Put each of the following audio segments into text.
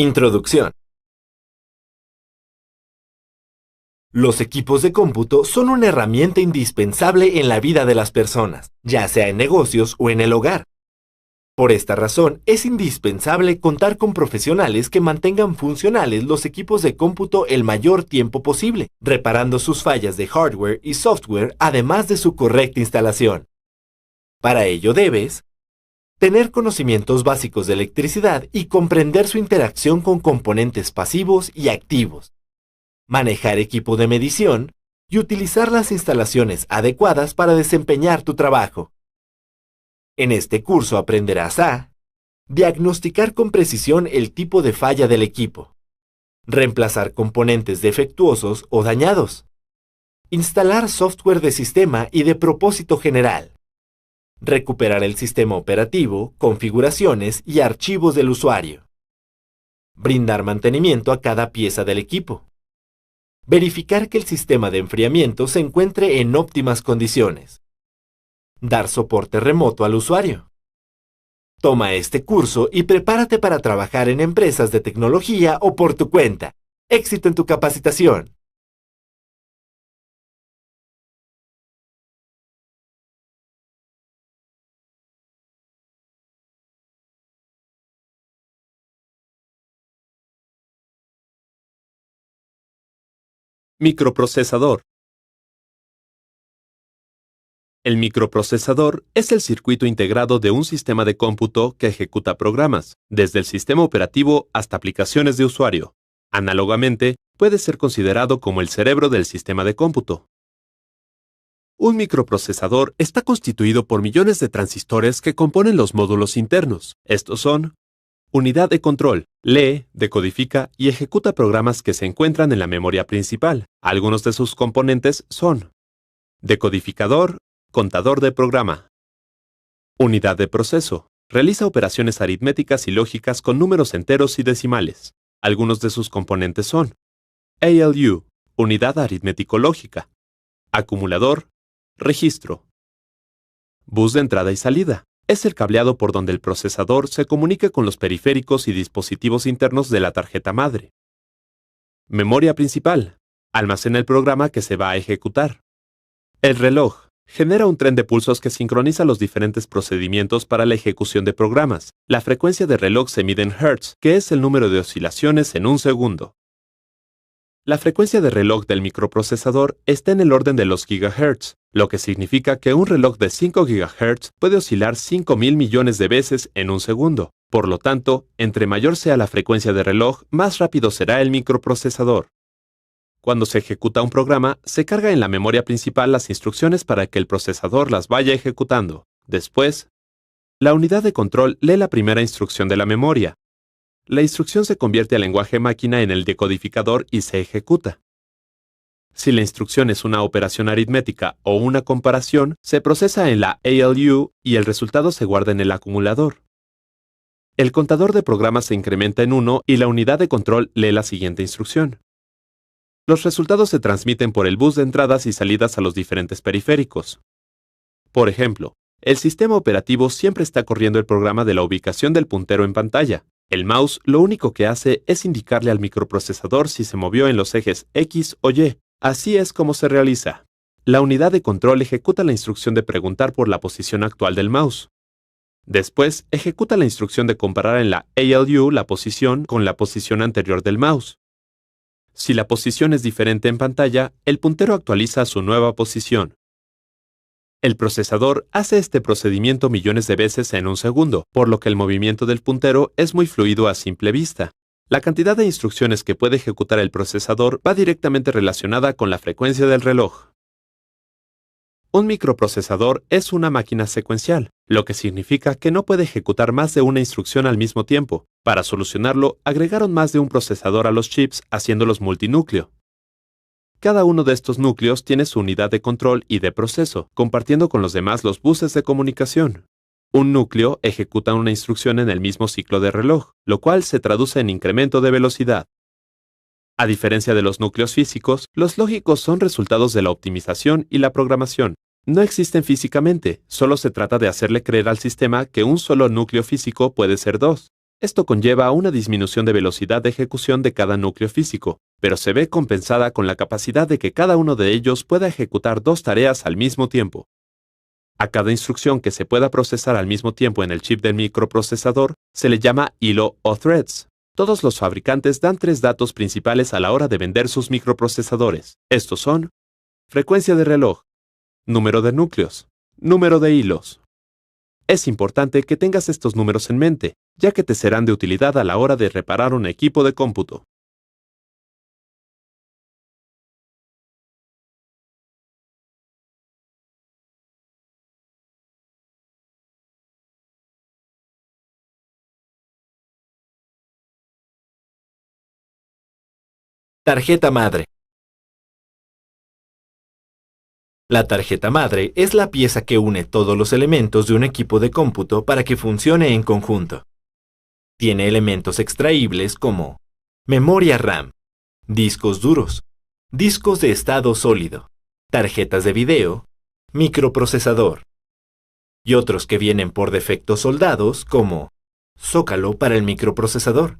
Introducción. Los equipos de cómputo son una herramienta indispensable en la vida de las personas, ya sea en negocios o en el hogar. Por esta razón, es indispensable contar con profesionales que mantengan funcionales los equipos de cómputo el mayor tiempo posible, reparando sus fallas de hardware y software, además de su correcta instalación. Para ello debes tener conocimientos básicos de electricidad y comprender su interacción con componentes pasivos y activos, manejar equipo de medición y utilizar las instalaciones adecuadas para desempeñar tu trabajo. En este curso aprenderás a diagnosticar con precisión el tipo de falla del equipo, reemplazar componentes defectuosos o dañados, instalar software de sistema y de propósito general, recuperar el sistema operativo, configuraciones y archivos del usuario, brindar mantenimiento a cada pieza del equipo, verificar que el sistema de enfriamiento se encuentre en óptimas condiciones, dar soporte remoto al usuario. Toma este curso y prepárate para trabajar en empresas de tecnología o por tu cuenta. ¡Éxito en tu capacitación! Microprocesador. El microprocesador es el circuito integrado de un sistema de cómputo que ejecuta programas, desde el sistema operativo hasta aplicaciones de usuario. Análogamente, puede ser considerado como el cerebro del sistema de cómputo. Un microprocesador está constituido por millones de transistores que componen los módulos internos. Estos son: unidad de control, lee, decodifica y ejecuta programas que se encuentran en la memoria principal. Algunos de sus componentes son: decodificador, contador de programa. Unidad de proceso. Realiza operaciones aritméticas y lógicas con números enteros y decimales. Algunos de sus componentes son: ALU, unidad aritmético-lógica. Acumulador, registro. Bus de entrada y salida. Es el cableado por donde el procesador se comunica con los periféricos y dispositivos internos de la tarjeta madre. Memoria principal. Almacena el programa que se va a ejecutar. El reloj. Genera un tren de pulsos que sincroniza los diferentes procedimientos para la ejecución de programas. La frecuencia de reloj se mide en Hertz, que es el número de oscilaciones en un segundo. La frecuencia de reloj del microprocesador está en el orden de los gigahertz, lo que significa que un reloj de 5 GHz puede oscilar 5.000 millones de veces en un segundo. Por lo tanto, entre mayor sea la frecuencia de reloj, más rápido será el microprocesador. Cuando se ejecuta un programa, se carga en la memoria principal las instrucciones para que el procesador las vaya ejecutando. Después, la unidad de control lee la primera instrucción de la memoria. La instrucción se convierte al lenguaje máquina en el decodificador y se ejecuta. Si la instrucción es una operación aritmética o una comparación, se procesa en la ALU y el resultado se guarda en el acumulador. El contador de programas se incrementa en 1 y la unidad de control lee la siguiente instrucción. Los resultados se transmiten por el bus de entradas y salidas a los diferentes periféricos. Por ejemplo, el sistema operativo siempre está corriendo el programa de la ubicación del puntero en pantalla. El mouse lo único que hace es indicarle al microprocesador si se movió en los ejes X o Y. Así es como se realiza. La unidad de control ejecuta la instrucción de preguntar por la posición actual del mouse. Después, ejecuta la instrucción de comparar en la ALU la posición con la posición anterior del mouse. Si la posición es diferente en pantalla, el puntero actualiza su nueva posición. El procesador hace este procedimiento millones de veces en un segundo, por lo que el movimiento del puntero es muy fluido a simple vista. La cantidad de instrucciones que puede ejecutar el procesador va directamente relacionada con la frecuencia del reloj. Un microprocesador es una máquina secuencial, lo que significa que no puede ejecutar más de una instrucción al mismo tiempo. Para solucionarlo, agregaron más de un procesador a los chips haciéndolos multinúcleo. Cada uno de estos núcleos tiene su unidad de control y de proceso, compartiendo con los demás los buses de comunicación. Un núcleo ejecuta una instrucción en el mismo ciclo de reloj, lo cual se traduce en incremento de velocidad. A diferencia de los núcleos físicos, los lógicos son resultados de la optimización y la programación. No existen físicamente, solo se trata de hacerle creer al sistema que un solo núcleo físico puede ser dos. Esto conlleva una disminución de velocidad de ejecución de cada núcleo físico, pero se ve compensada con la capacidad de que cada uno de ellos pueda ejecutar dos tareas al mismo tiempo. A cada instrucción que se pueda procesar al mismo tiempo en el chip del microprocesador se le llama hilo o threads. Todos los fabricantes dan tres datos principales a la hora de vender sus microprocesadores. Estos son frecuencia de reloj, número de núcleos, número de hilos. Es importante que tengas estos números en mente, ya que te serán de utilidad a la hora de reparar un equipo de cómputo. Tarjeta madre. La tarjeta madre es la pieza que une todos los elementos de un equipo de cómputo para que funcione en conjunto. Tiene elementos extraíbles como memoria RAM, discos duros, discos de estado sólido, tarjetas de video, microprocesador, y otros que vienen por defecto soldados como zócalo para el microprocesador,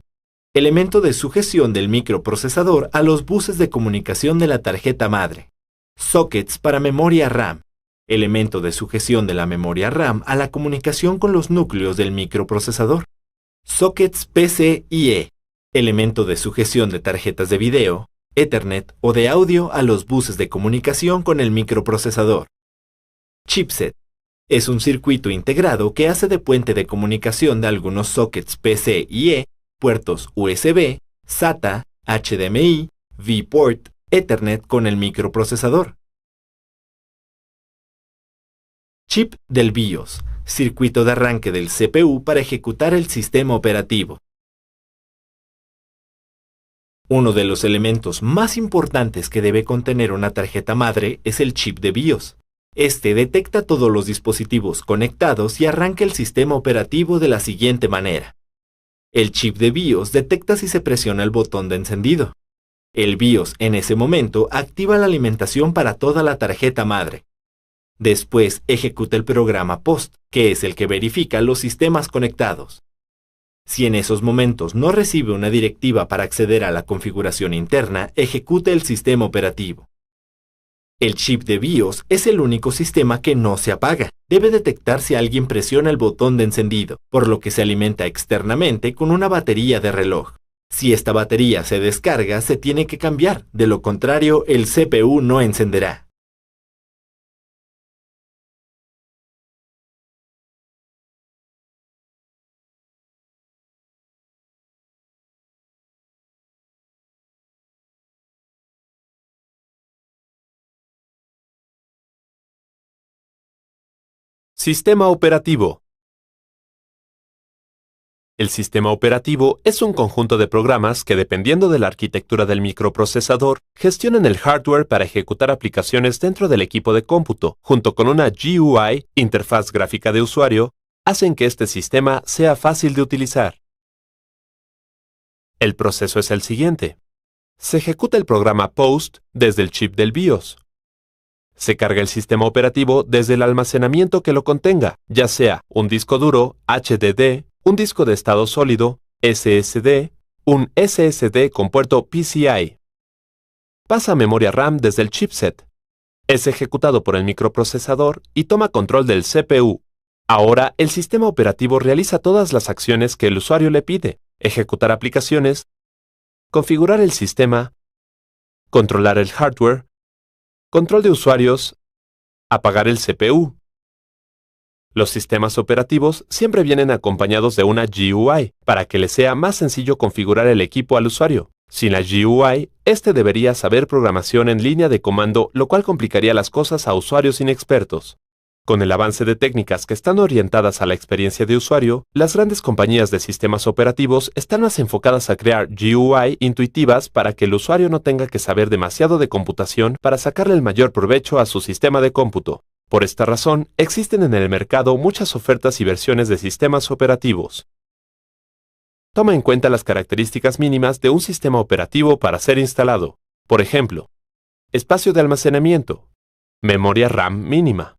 elemento de sujeción del microprocesador a los buses de comunicación de la tarjeta madre, sockets para memoria RAM, elemento de sujeción de la memoria RAM a la comunicación con los núcleos del microprocesador, sockets PCIe, elemento de sujeción de tarjetas de video, Ethernet o de audio a los buses de comunicación con el microprocesador. Chipset. Es un circuito integrado que hace de puente de comunicación de algunos sockets PCIe, puertos USB, SATA, HDMI, V-port, Ethernet con el microprocesador. Chip del BIOS, circuito de arranque del CPU para ejecutar el sistema operativo. Uno de los elementos más importantes que debe contener una tarjeta madre es el chip de BIOS. Este detecta todos los dispositivos conectados y arranca el sistema operativo de la siguiente manera. El chip de BIOS detecta si se presiona el botón de encendido. El BIOS en ese momento activa la alimentación para toda la tarjeta madre. Después ejecuta el programa POST, que es el que verifica los sistemas conectados. Si en esos momentos no recibe una directiva para acceder a la configuración interna, ejecuta el sistema operativo. El chip de BIOS es el único sistema que no se apaga. Debe detectar si alguien presiona el botón de encendido, por lo que se alimenta externamente con una batería de reloj. Si esta batería se descarga, se tiene que cambiar, de lo contrario, el CPU no encenderá. Sistema operativo. El sistema operativo es un conjunto de programas que, dependiendo de la arquitectura del microprocesador, gestionan el hardware para ejecutar aplicaciones dentro del equipo de cómputo, junto con una GUI, interfaz gráfica de usuario, hacen que este sistema sea fácil de utilizar. El proceso es el siguiente. Se ejecuta el programa POST desde el chip del BIOS. Se carga el sistema operativo desde el almacenamiento que lo contenga, ya sea un disco duro, HDD, un disco de estado sólido, SSD, un SSD con puerto PCI. Pasa a memoria RAM desde el chipset. Es ejecutado por el microprocesador y toma control del CPU. Ahora el sistema operativo realiza todas las acciones que el usuario le pide: ejecutar aplicaciones, configurar el sistema, controlar el hardware, control de usuarios, apagar el CPU. Los sistemas operativos siempre vienen acompañados de una GUI, para que le sea más sencillo configurar el equipo al usuario. Sin la GUI, este debería saber programación en línea de comando, lo cual complicaría las cosas a usuarios inexpertos. Con el avance de técnicas que están orientadas a la experiencia de usuario, las grandes compañías de sistemas operativos están más enfocadas a crear GUI intuitivas para que el usuario no tenga que saber demasiado de computación para sacarle el mayor provecho a su sistema de cómputo. Por esta razón, existen en el mercado muchas ofertas y versiones de sistemas operativos. Toma en cuenta las características mínimas de un sistema operativo para ser instalado. Por ejemplo, espacio de almacenamiento, memoria RAM mínima,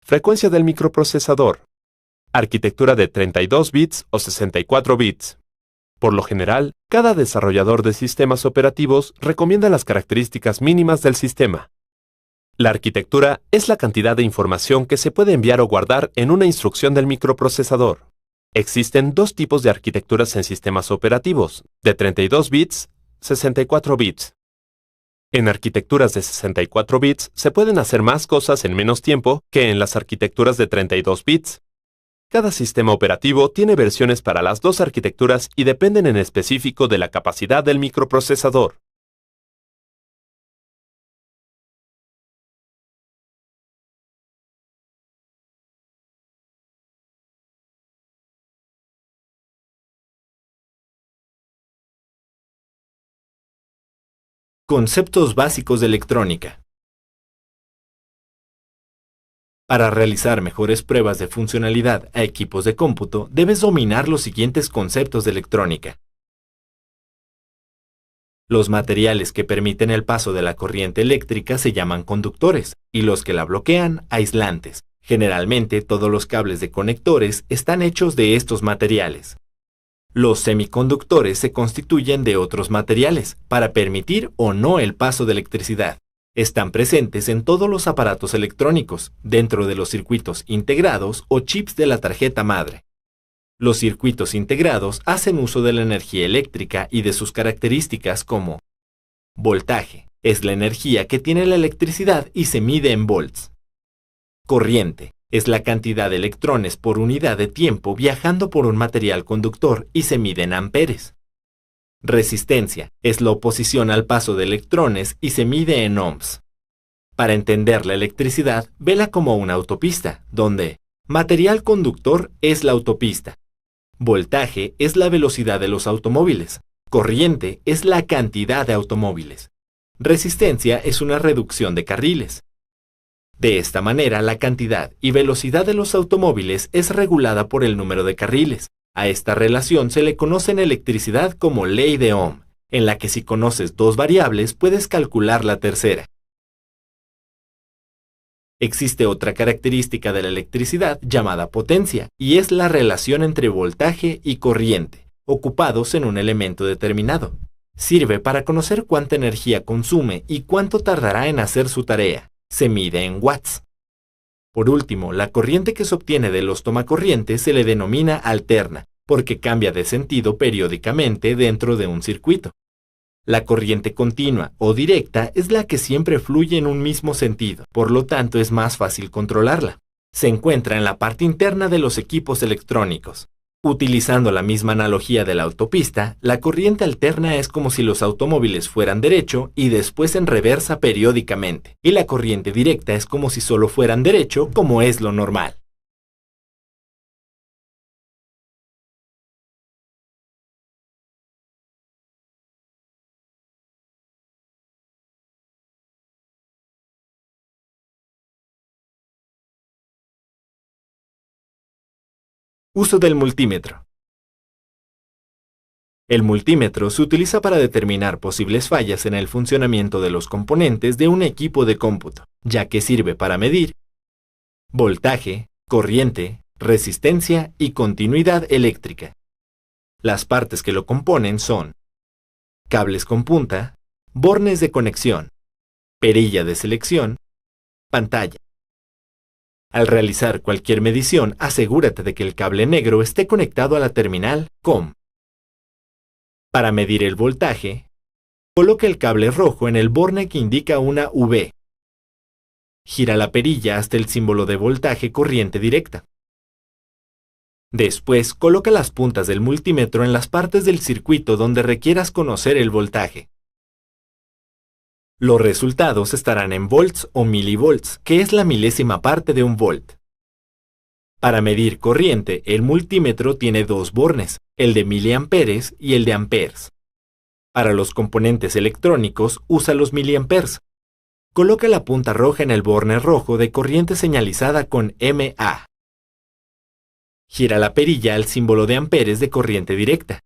frecuencia del microprocesador, arquitectura de 32 bits o 64 bits. Por lo general, cada desarrollador de sistemas operativos recomienda las características mínimas del sistema. La arquitectura es la cantidad de información que se puede enviar o guardar en una instrucción del microprocesador. Existen dos tipos de arquitecturas en sistemas operativos, de 32 bits, 64 bits. En arquitecturas de 64 bits se pueden hacer más cosas en menos tiempo que en las arquitecturas de 32 bits. Cada sistema operativo tiene versiones para las dos arquitecturas y dependen en específico de la capacidad del microprocesador. Conceptos básicos de electrónica. Para realizar mejores pruebas de funcionalidad a equipos de cómputo, debes dominar los siguientes conceptos de electrónica. Los materiales que permiten el paso de la corriente eléctrica se llaman conductores, y los que la bloquean, aislantes. Generalmente, todos los cables de conectores están hechos de estos materiales. Los semiconductores se constituyen de otros materiales para permitir o no el paso de electricidad. Están presentes en todos los aparatos electrónicos, dentro de los circuitos integrados o chips de la tarjeta madre. Los circuitos integrados hacen uso de la energía eléctrica y de sus características como voltaje, es la energía que tiene la electricidad y se mide en volts. Corriente, es la cantidad de electrones por unidad de tiempo viajando por un material conductor y se mide en amperes. Resistencia, es la oposición al paso de electrones y se mide en ohms. Para entender la electricidad, vela como una autopista, donde material conductor es la autopista. Voltaje es la velocidad de los automóviles. Corriente es la cantidad de automóviles. Resistencia es una reducción de carriles. De esta manera, la cantidad y velocidad de los automóviles es regulada por el número de carriles. A esta relación se le conoce en electricidad como ley de Ohm, en la que si conoces dos variables puedes calcular la tercera. Existe otra característica de la electricidad llamada potencia, y es la relación entre voltaje y corriente, ocupados en un elemento determinado. Sirve para conocer cuánta energía consume y cuánto tardará en hacer su tarea. Se mide en watts. Por último, la corriente que se obtiene de los tomacorrientes se le denomina alterna, porque cambia de sentido periódicamente dentro de un circuito. La corriente continua o directa es la que siempre fluye en un mismo sentido, por lo tanto es más fácil controlarla. Se encuentra en la parte interna de los equipos electrónicos. Utilizando la misma analogía de la autopista, la corriente alterna es como si los automóviles fueran derecho y después en reversa periódicamente, y la corriente directa es como si solo fueran derecho, como es lo normal. Uso del multímetro. El multímetro se utiliza para determinar posibles fallas en el funcionamiento de los componentes de un equipo de cómputo, ya que sirve para medir voltaje, corriente, resistencia y continuidad eléctrica. Las partes que lo componen son cables con punta, bornes de conexión, perilla de selección, pantalla. Al realizar cualquier medición, asegúrate de que el cable negro esté conectado a la terminal COM. Para medir el voltaje, coloca el cable rojo en el borne que indica una V. Gira la perilla hasta el símbolo de voltaje corriente directa. Después, coloca las puntas del multímetro en las partes del circuito donde requieras conocer el voltaje. Los resultados estarán en volts o milivolts, que es la milésima parte de un volt. Para medir corriente, el multímetro tiene dos bornes, el de miliamperes y el de amperes. Para los componentes electrónicos, usa los miliamperes. Coloca la punta roja en el borne rojo de corriente señalizada con MA. Gira la perilla al símbolo de amperes de corriente directa.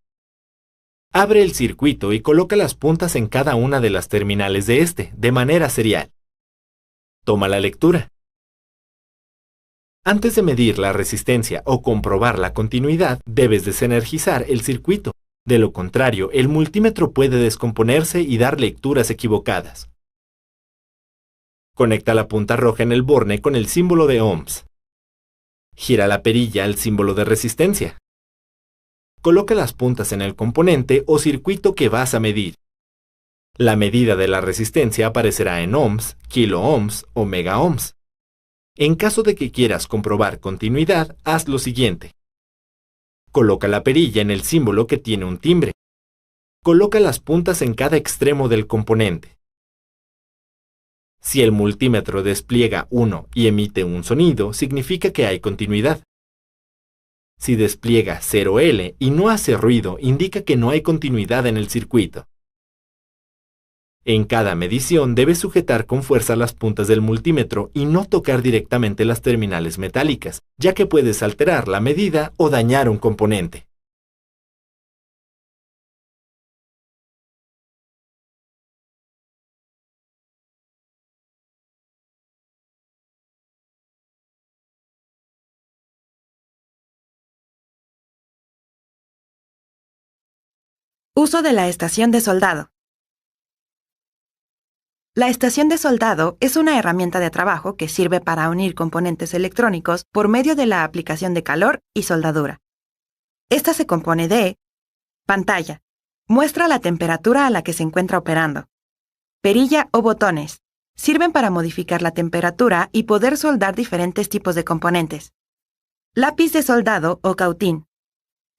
Abre el circuito y coloca las puntas en cada una de las terminales de este, de manera serial. Toma la lectura. Antes de medir la resistencia o comprobar la continuidad, debes desenergizar el circuito. De lo contrario, el multímetro puede descomponerse y dar lecturas equivocadas. Conecta la punta roja en el borne con el símbolo de ohms. Gira la perilla al símbolo de resistencia. Coloca las puntas en el componente o circuito que vas a medir. La medida de la resistencia aparecerá en ohms, kiloohms o megaohms. En caso de que quieras comprobar continuidad, haz lo siguiente. Coloca la perilla en el símbolo que tiene un timbre. Coloca las puntas en cada extremo del componente. Si el multímetro despliega 1 y emite un sonido, significa que hay continuidad. Si despliega 0L y no hace ruido, indica que no hay continuidad en el circuito. En cada medición debes sujetar con fuerza las puntas del multímetro y no tocar directamente las terminales metálicas, ya que puedes alterar la medida o dañar un componente. Uso de la estación de soldado. La estación de soldado es una herramienta de trabajo que sirve para unir componentes electrónicos por medio de la aplicación de calor y soldadura. Esta se compone de pantalla. Muestra la temperatura a la que se encuentra operando. Perilla o botones. Sirven para modificar la temperatura y poder soldar diferentes tipos de componentes. Lápiz de soldado o cautín.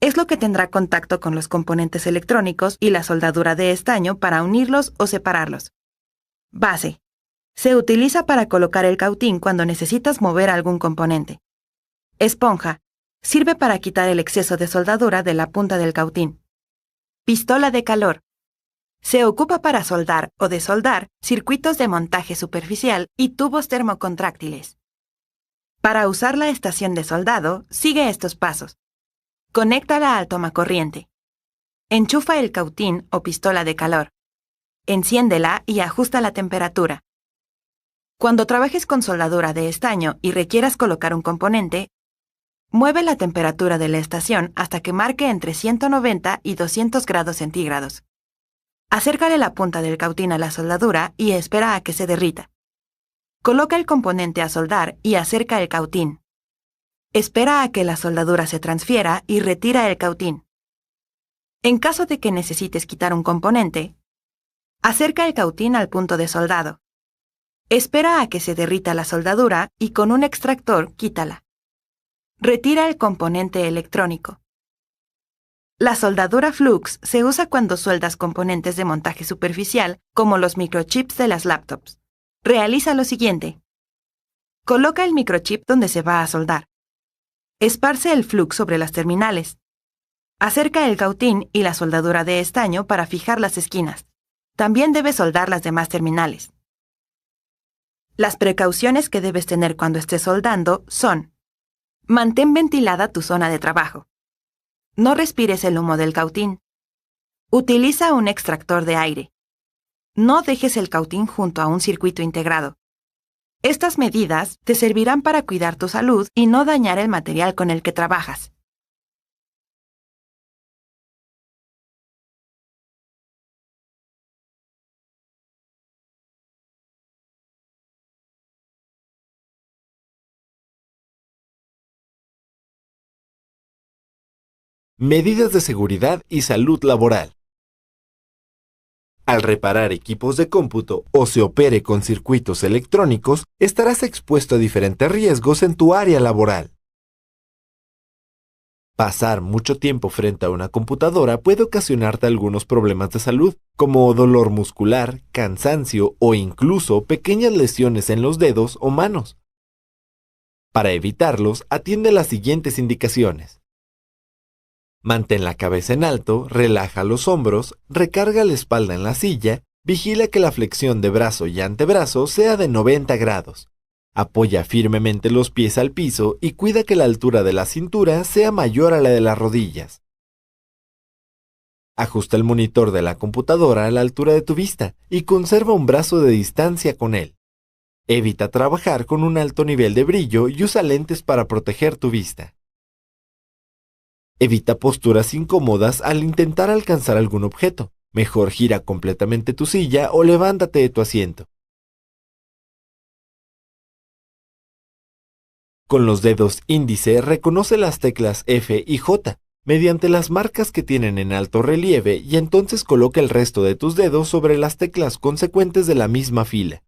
Es lo que tendrá contacto con los componentes electrónicos y la soldadura de estaño para unirlos o separarlos. Base. Se utiliza para colocar el cautín cuando necesitas mover algún componente. Esponja. Sirve para quitar el exceso de soldadura de la punta del cautín. Pistola de calor. Se ocupa para soldar o desoldar circuitos de montaje superficial y tubos termocontráctiles. Para usar la estación de soldado, sigue estos pasos. Conéctala al tomacorriente. Enchufa el cautín o pistola de calor. Enciéndela y ajusta la temperatura. Cuando trabajes con soldadura de estaño y requieras colocar un componente, mueve la temperatura de la estación hasta que marque entre 190 y 200 grados centígrados. Acércale la punta del cautín a la soldadura y espera a que se derrita. Coloca el componente a soldar y acerca el cautín. Espera a que la soldadura se transfiera y retira el cautín. En caso de que necesites quitar un componente, acerca el cautín al punto de soldado. Espera a que se derrita la soldadura y con un extractor quítala. Retira el componente electrónico. La soldadura flux se usa cuando sueldas componentes de montaje superficial como los microchips de las laptops. Realiza lo siguiente. Coloca el microchip donde se va a soldar. Esparce el flux sobre las terminales. Acerca el cautín y la soldadura de estaño para fijar las esquinas. También debes soldar las demás terminales. Las precauciones que debes tener cuando estés soldando son: mantén ventilada tu zona de trabajo. No respires el humo del cautín. Utiliza un extractor de aire. No dejes el cautín junto a un circuito integrado. Estas medidas te servirán para cuidar tu salud y no dañar el material con el que trabajas. Medidas de seguridad y salud laboral. Al reparar equipos de cómputo o se opere con circuitos electrónicos, estarás expuesto a diferentes riesgos en tu área laboral. Pasar mucho tiempo frente a una computadora puede ocasionarte algunos problemas de salud, como dolor muscular, cansancio o incluso pequeñas lesiones en los dedos o manos. Para evitarlos, atiende las siguientes indicaciones. Mantén la cabeza en alto, relaja los hombros, recarga la espalda en la silla, vigila que la flexión de brazo y antebrazo sea de 90 grados. Apoya firmemente los pies al piso y cuida que la altura de la cintura sea mayor a la de las rodillas. Ajusta el monitor de la computadora a la altura de tu vista y conserva un brazo de distancia con él. Evita trabajar con un alto nivel de brillo y usa lentes para proteger tu vista. Evita posturas incómodas al intentar alcanzar algún objeto. Mejor gira completamente tu silla o levántate de tu asiento. Con los dedos índice reconoce las teclas F y J mediante las marcas que tienen en alto relieve y entonces coloca el resto de tus dedos sobre las teclas consecuentes de la misma fila.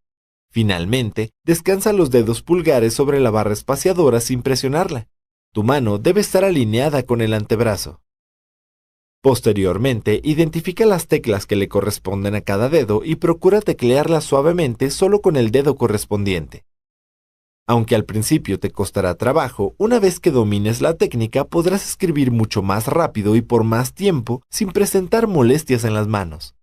Finalmente, descansa los dedos pulgares sobre la barra espaciadora sin presionarla. Tu mano debe estar alineada con el antebrazo. Posteriormente, identifica las teclas que le corresponden a cada dedo y procura teclearlas suavemente solo con el dedo correspondiente. Aunque al principio te costará trabajo, una vez que domines la técnica podrás escribir mucho más rápido y por más tiempo sin presentar molestias en las manos.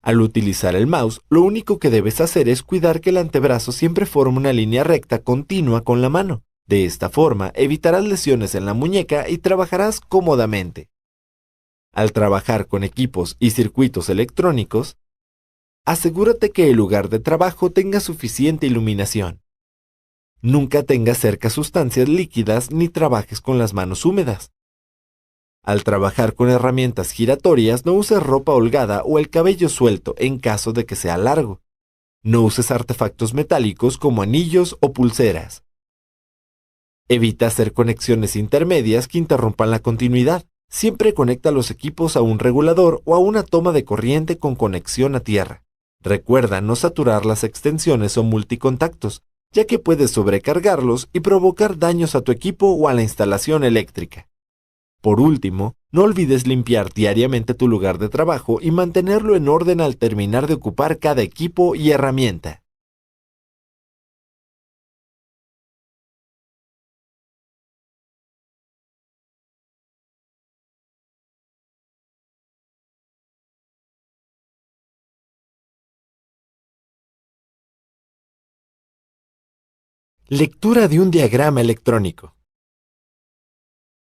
Al utilizar el mouse, lo único que debes hacer es cuidar que el antebrazo siempre forme una línea recta continua con la mano. De esta forma, evitarás lesiones en la muñeca y trabajarás cómodamente. Al trabajar con equipos y circuitos electrónicos, asegúrate que el lugar de trabajo tenga suficiente iluminación. Nunca tengas cerca sustancias líquidas ni trabajes con las manos húmedas. Al trabajar con herramientas giratorias, no uses ropa holgada o el cabello suelto en caso de que sea largo. No uses artefactos metálicos como anillos o pulseras. Evita hacer conexiones intermedias que interrumpan la continuidad. Siempre conecta los equipos a un regulador o a una toma de corriente con conexión a tierra. Recuerda no saturar las extensiones o multicontactos, ya que puedes sobrecargarlos y provocar daños a tu equipo o a la instalación eléctrica. Por último, no olvides limpiar diariamente tu lugar de trabajo y mantenerlo en orden al terminar de ocupar cada equipo y herramienta. Lectura de un diagrama electrónico.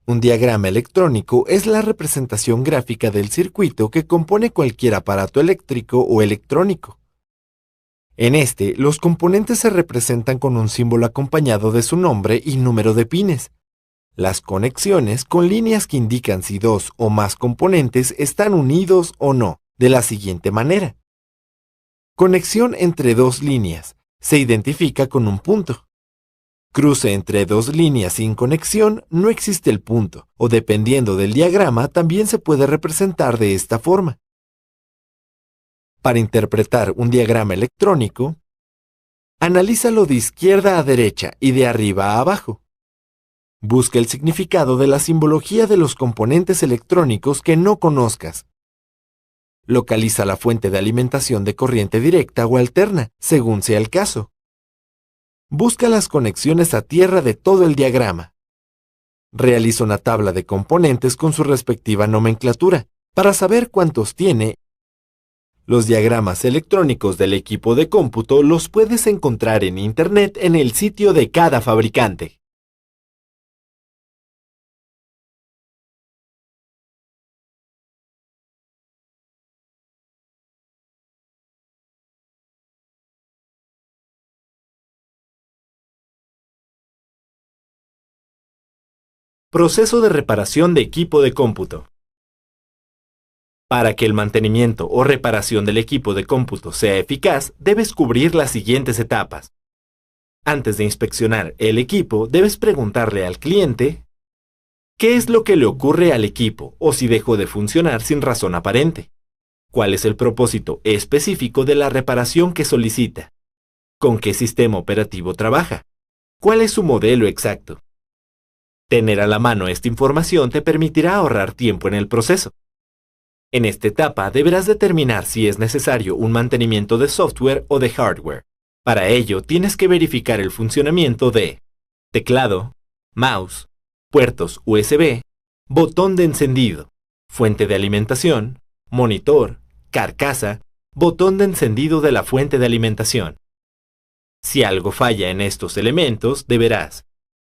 Un diagrama electrónico es la representación gráfica del circuito que compone cualquier aparato eléctrico o electrónico. En este, los componentes se representan con un símbolo acompañado de su nombre y número de pines. Las conexiones con líneas que indican si dos o más componentes están unidos o no, de la siguiente manera. Conexión entre dos líneas. Se identifica con un punto. Cruce entre dos líneas sin conexión, no existe el punto, o dependiendo del diagrama también se puede representar de esta forma. Para interpretar un diagrama electrónico, analízalo de izquierda a derecha y de arriba a abajo. Busca el significado de la simbología de los componentes electrónicos que no conozcas. Localiza la fuente de alimentación de corriente directa o alterna, según sea el caso. Busca las conexiones a tierra de todo el diagrama. Realiza una tabla de componentes con su respectiva nomenclatura, para saber cuántos tiene. Los diagramas electrónicos del equipo de cómputo los puedes encontrar en Internet en el sitio de cada fabricante. Proceso de reparación de equipo de cómputo. Para que el mantenimiento o reparación del equipo de cómputo sea eficaz, debes cubrir las siguientes etapas. Antes de inspeccionar el equipo, debes preguntarle al cliente qué es lo que le ocurre al equipo o si dejó de funcionar sin razón aparente. ¿Cuál es el propósito específico de la reparación que solicita? ¿Con qué sistema operativo trabaja? ¿Cuál es su modelo exacto? Tener a la mano esta información te permitirá ahorrar tiempo en el proceso. En esta etapa deberás determinar si es necesario un mantenimiento de software o de hardware. Para ello tienes que verificar el funcionamiento de teclado, mouse, puertos USB, botón de encendido, fuente de alimentación, monitor, carcasa, botón de encendido de la fuente de alimentación. Si algo falla en estos elementos, deberás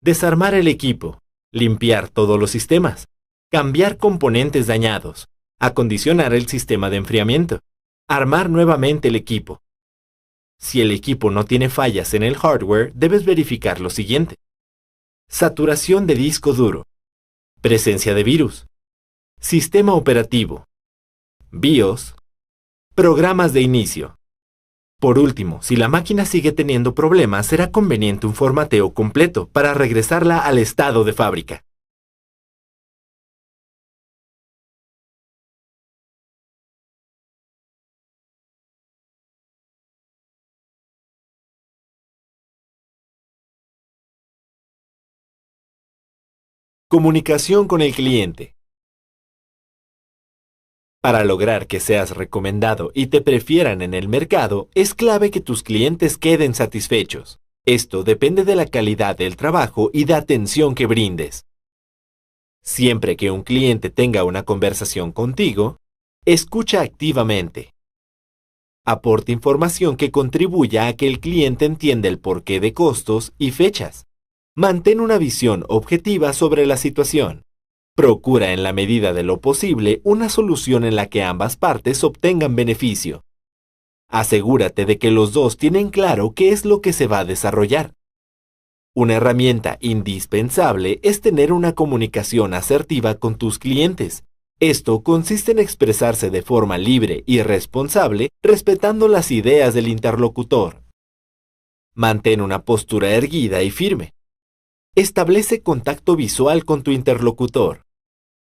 desarmar el equipo, limpiar todos los sistemas, cambiar componentes dañados, acondicionar el sistema de enfriamiento, Armar nuevamente el equipo. Si el equipo no tiene fallas en el hardware, debes verificar lo siguiente. Saturación de disco duro. Presencia de virus. Sistema operativo. BIOS. Programas de inicio. Por último, si la máquina sigue teniendo problemas, será conveniente un formateo completo para regresarla al estado de fábrica. Comunicación con el cliente. Para lograr que seas recomendado y te prefieran en el mercado, es clave que tus clientes queden satisfechos. Esto depende de la calidad del trabajo y de atención que brindes. Siempre que un cliente tenga una conversación contigo, escucha activamente. Aporta información que contribuya a que el cliente entienda el porqué de costos y fechas. Mantén una visión objetiva sobre la situación. Procura en la medida de lo posible una solución en la que ambas partes obtengan beneficio. Asegúrate de que los dos tienen claro qué es lo que se va a desarrollar. Una herramienta indispensable es tener una comunicación asertiva con tus clientes. Esto consiste en expresarse de forma libre y responsable, respetando las ideas del interlocutor. Mantén una postura erguida y firme. Establece contacto visual con tu interlocutor.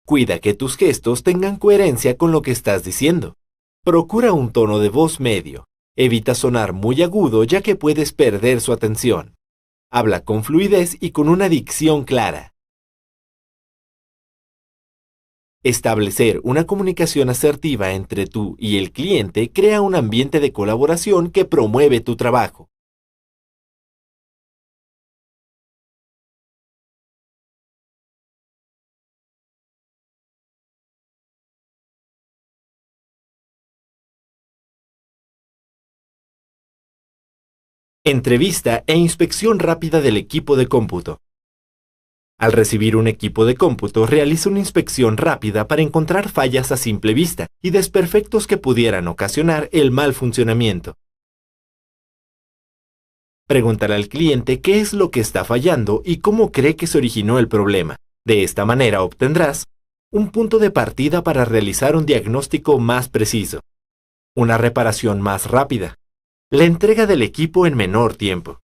Cuida que tus gestos tengan coherencia con lo que estás diciendo. Procura un tono de voz medio. Evita sonar muy agudo ya que puedes perder su atención. Habla con fluidez y con una dicción clara. Establecer una comunicación asertiva entre tú y el cliente crea un ambiente de colaboración que promueve tu trabajo. Entrevista e inspección rápida del equipo de cómputo. Al recibir un equipo de cómputo, realiza una inspección rápida para encontrar fallas a simple vista y desperfectos que pudieran ocasionar el mal funcionamiento. Pregúntale al cliente qué es lo que está fallando y cómo cree que se originó el problema. De esta manera obtendrás un punto de partida para realizar un diagnóstico más preciso, una reparación más rápida, la entrega del equipo en menor tiempo.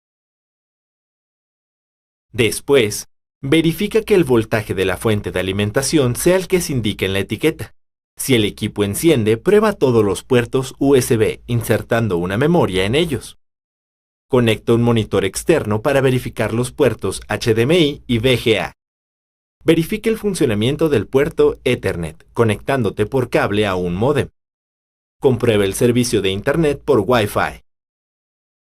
Después, verifica que el voltaje de la fuente de alimentación sea el que se indica en la etiqueta. Si el equipo enciende, prueba todos los puertos USB, insertando una memoria en ellos. Conecta un monitor externo para verificar los puertos HDMI y VGA. Verifica el funcionamiento del puerto Ethernet, conectándote por cable a un módem. Comprueba el servicio de Internet por Wi-Fi.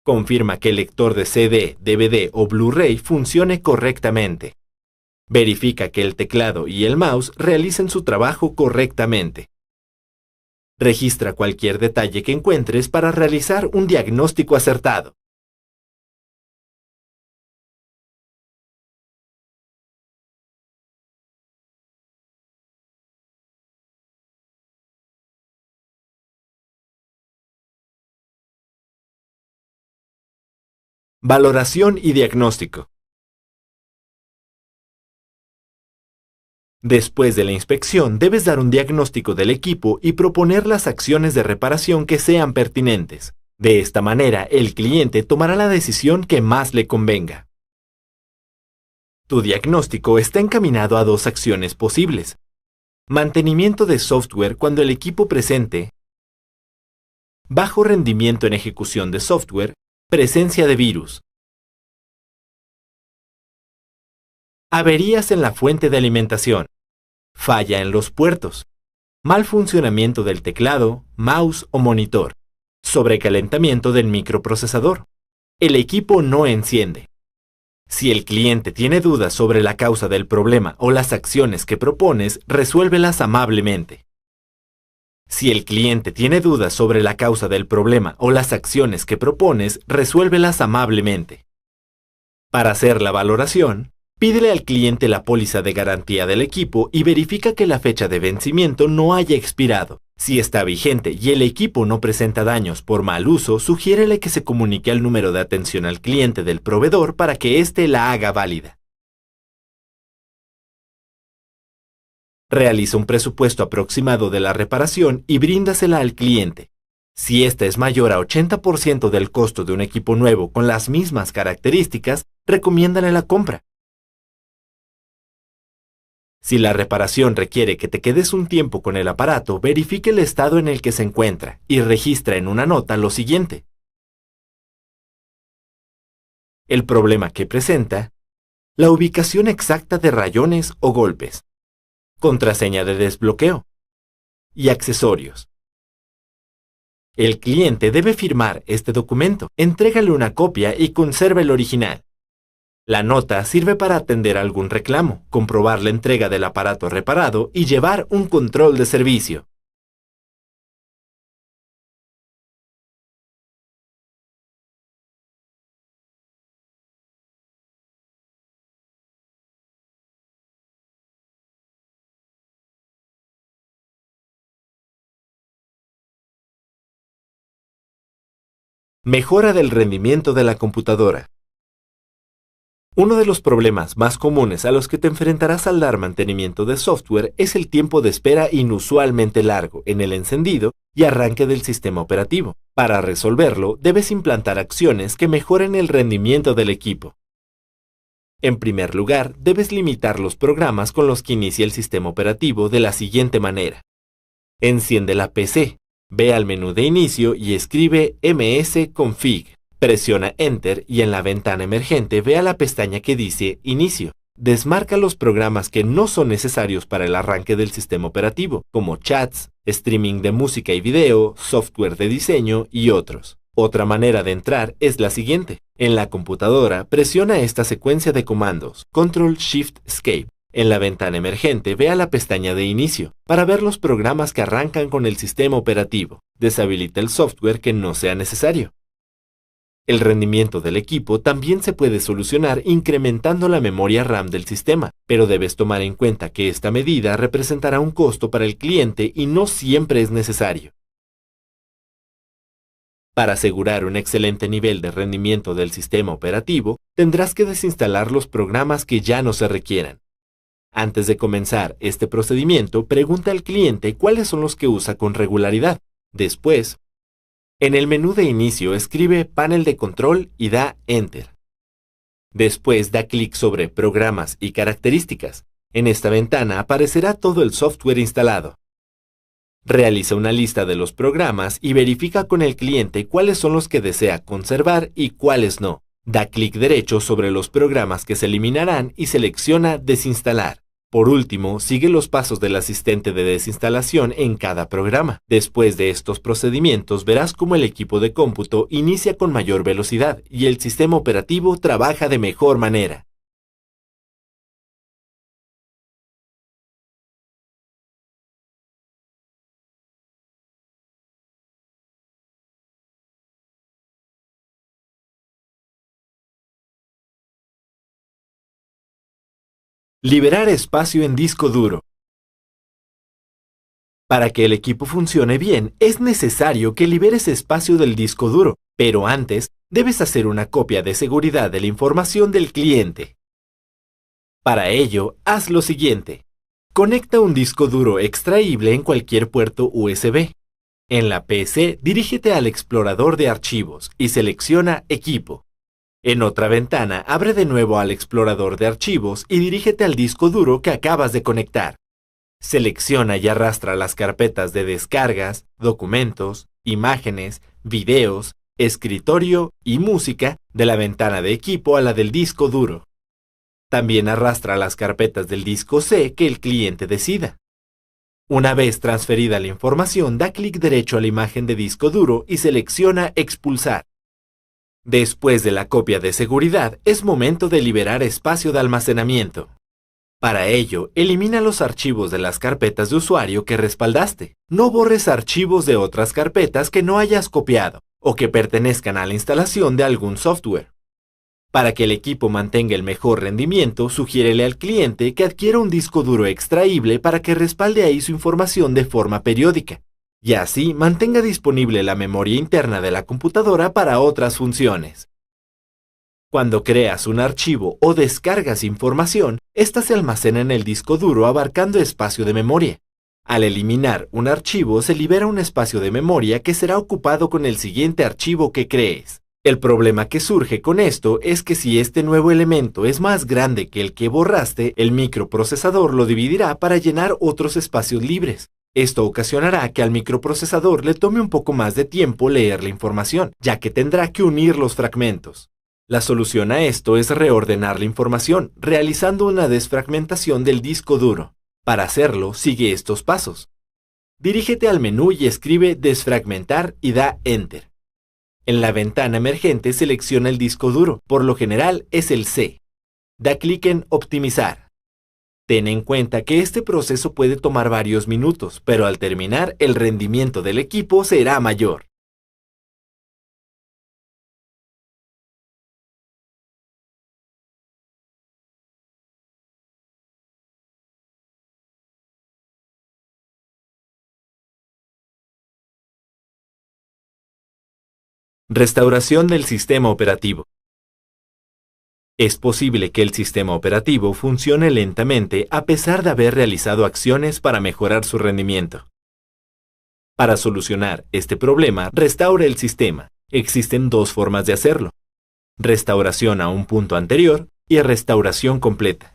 Confirma que el lector de CD, DVD o Blu-ray funcione correctamente. Verifica que el teclado y el mouse realicen su trabajo correctamente. Registra cualquier detalle que encuentres para realizar un diagnóstico acertado. Valoración y diagnóstico. Después de la inspección, debes dar un diagnóstico del equipo y proponer las acciones de reparación que sean pertinentes. De esta manera, el cliente tomará la decisión que más le convenga. Tu diagnóstico está encaminado a dos acciones posibles. Mantenimiento de software cuando el equipo presente bajo rendimiento en ejecución de software, presencia de virus. Averías en la fuente de alimentación. Falla en los puertos. Mal funcionamiento del teclado, mouse o monitor. Sobrecalentamiento del microprocesador. El equipo no enciende. Si el cliente tiene dudas sobre la causa del problema o las acciones que propones, resuélvelas amablemente. Si el cliente tiene dudas sobre la causa del problema o las acciones que propones, resuélvelas amablemente. Para hacer la valoración, pídele al cliente la póliza de garantía del equipo y verifica que la fecha de vencimiento no haya expirado. Si está vigente y el equipo no presenta daños por mal uso, sugiérele que se comunique al número de atención al cliente del proveedor para que éste la haga válida. Realiza un presupuesto aproximado de la reparación y bríndasela al cliente. Si esta es mayor a 80% del costo de un equipo nuevo con las mismas características, recomiéndale la compra. Si la reparación requiere que te quedes un tiempo con el aparato, verifique el estado en el que se encuentra y registra en una nota lo siguiente: el problema que presenta, la ubicación exacta de rayones o golpes, contraseña de desbloqueo y accesorios. El cliente debe firmar este documento, entrégale una copia y conserva el original. La nota sirve para atender algún reclamo, comprobar la entrega del aparato reparado y llevar un control de servicio. Mejora del rendimiento de la computadora. Uno de los problemas más comunes a los que te enfrentarás al dar mantenimiento de software es el tiempo de espera inusualmente largo en el encendido y arranque del sistema operativo. Para resolverlo, debes implantar acciones que mejoren el rendimiento del equipo. En primer lugar, debes limitar los programas con los que inicia el sistema operativo de la siguiente manera. Enciende la PC, ve al menú de inicio y escribe msconfig. Presiona Enter y en la ventana emergente ve a la pestaña que dice Inicio. Desmarca los programas que no son necesarios para el arranque del sistema operativo, como chats, streaming de música y video, software de diseño y otros. Otra manera de entrar es la siguiente. En la computadora, presiona esta secuencia de comandos, Ctrl-Shift-Escape. En la ventana emergente, ve a la pestaña de Inicio para ver los programas que arrancan con el sistema operativo. Deshabilita el software que no sea necesario. El rendimiento del equipo también se puede solucionar incrementando la memoria RAM del sistema, pero debes tomar en cuenta que esta medida representará un costo para el cliente y no siempre es necesario. Para asegurar un excelente nivel de rendimiento del sistema operativo, tendrás que desinstalar los programas que ya no se requieran. Antes de comenzar este procedimiento, pregunta al cliente cuáles son los que usa con regularidad. Después, en el menú de inicio escribe Panel de control y da Enter. Después da clic sobre Programas y características. En esta ventana aparecerá todo el software instalado. Realiza una lista de los programas y verifica con el cliente cuáles son los que desea conservar y cuáles no. Da clic derecho sobre los programas que se eliminarán y selecciona Desinstalar. Por último, sigue los pasos del asistente de desinstalación en cada programa. Después de estos procedimientos, verás cómo el equipo de cómputo inicia con mayor velocidad y el sistema operativo trabaja de mejor manera. Liberar espacio en disco duro. Para que el equipo funcione bien, es necesario que liberes espacio del disco duro, pero antes debes hacer una copia de seguridad de la información del cliente. Para ello, haz lo siguiente. Conecta un disco duro extraíble en cualquier puerto USB. En la PC, dirígete al explorador de archivos y selecciona Equipo. En otra ventana, abre de nuevo al explorador de archivos y dirígete al disco duro que acabas de conectar. Selecciona y arrastra las carpetas de descargas, documentos, imágenes, videos, escritorio y música de la ventana de equipo a la del disco duro. También arrastra las carpetas del disco C que el cliente decida. Una vez transferida la información, da clic derecho a la imagen de disco duro y selecciona Expulsar. Después de la copia de seguridad, es momento de liberar espacio de almacenamiento. Para ello, elimina los archivos de las carpetas de usuario que respaldaste. No borres archivos de otras carpetas que no hayas copiado o que pertenezcan a la instalación de algún software. Para que el equipo mantenga el mejor rendimiento, sugiérele al cliente que adquiera un disco duro extraíble para que respalde ahí su información de forma periódica. y así mantenga disponible la memoria interna de la computadora para otras funciones. Cuando creas un archivo o descargas información, ésta se almacena en el disco duro abarcando espacio de memoria. Al eliminar un archivo, se libera un espacio de memoria que será ocupado con el siguiente archivo que crees. El problema que surge con esto es que si este nuevo elemento es más grande que el que borraste, el microprocesador lo dividirá para llenar otros espacios libres. Esto ocasionará que al microprocesador le tome un poco más de tiempo leer la información, ya que tendrá que unir los fragmentos. La solución a esto es reordenar la información, realizando una desfragmentación del disco duro. Para hacerlo, sigue estos pasos. Dirígete al menú y escribe desfragmentar y da Enter. En la ventana emergente selecciona el disco duro, por lo general es el C. Da clic en Optimizar. Ten en cuenta que este proceso puede tomar varios minutos, pero al terminar el rendimiento del equipo será mayor. Restauración del sistema operativo. Es posible que el sistema operativo funcione lentamente a pesar de haber realizado acciones para mejorar su rendimiento. Para solucionar este problema, restaure el sistema. Existen dos formas de hacerlo: restauración a un punto anterior y restauración completa.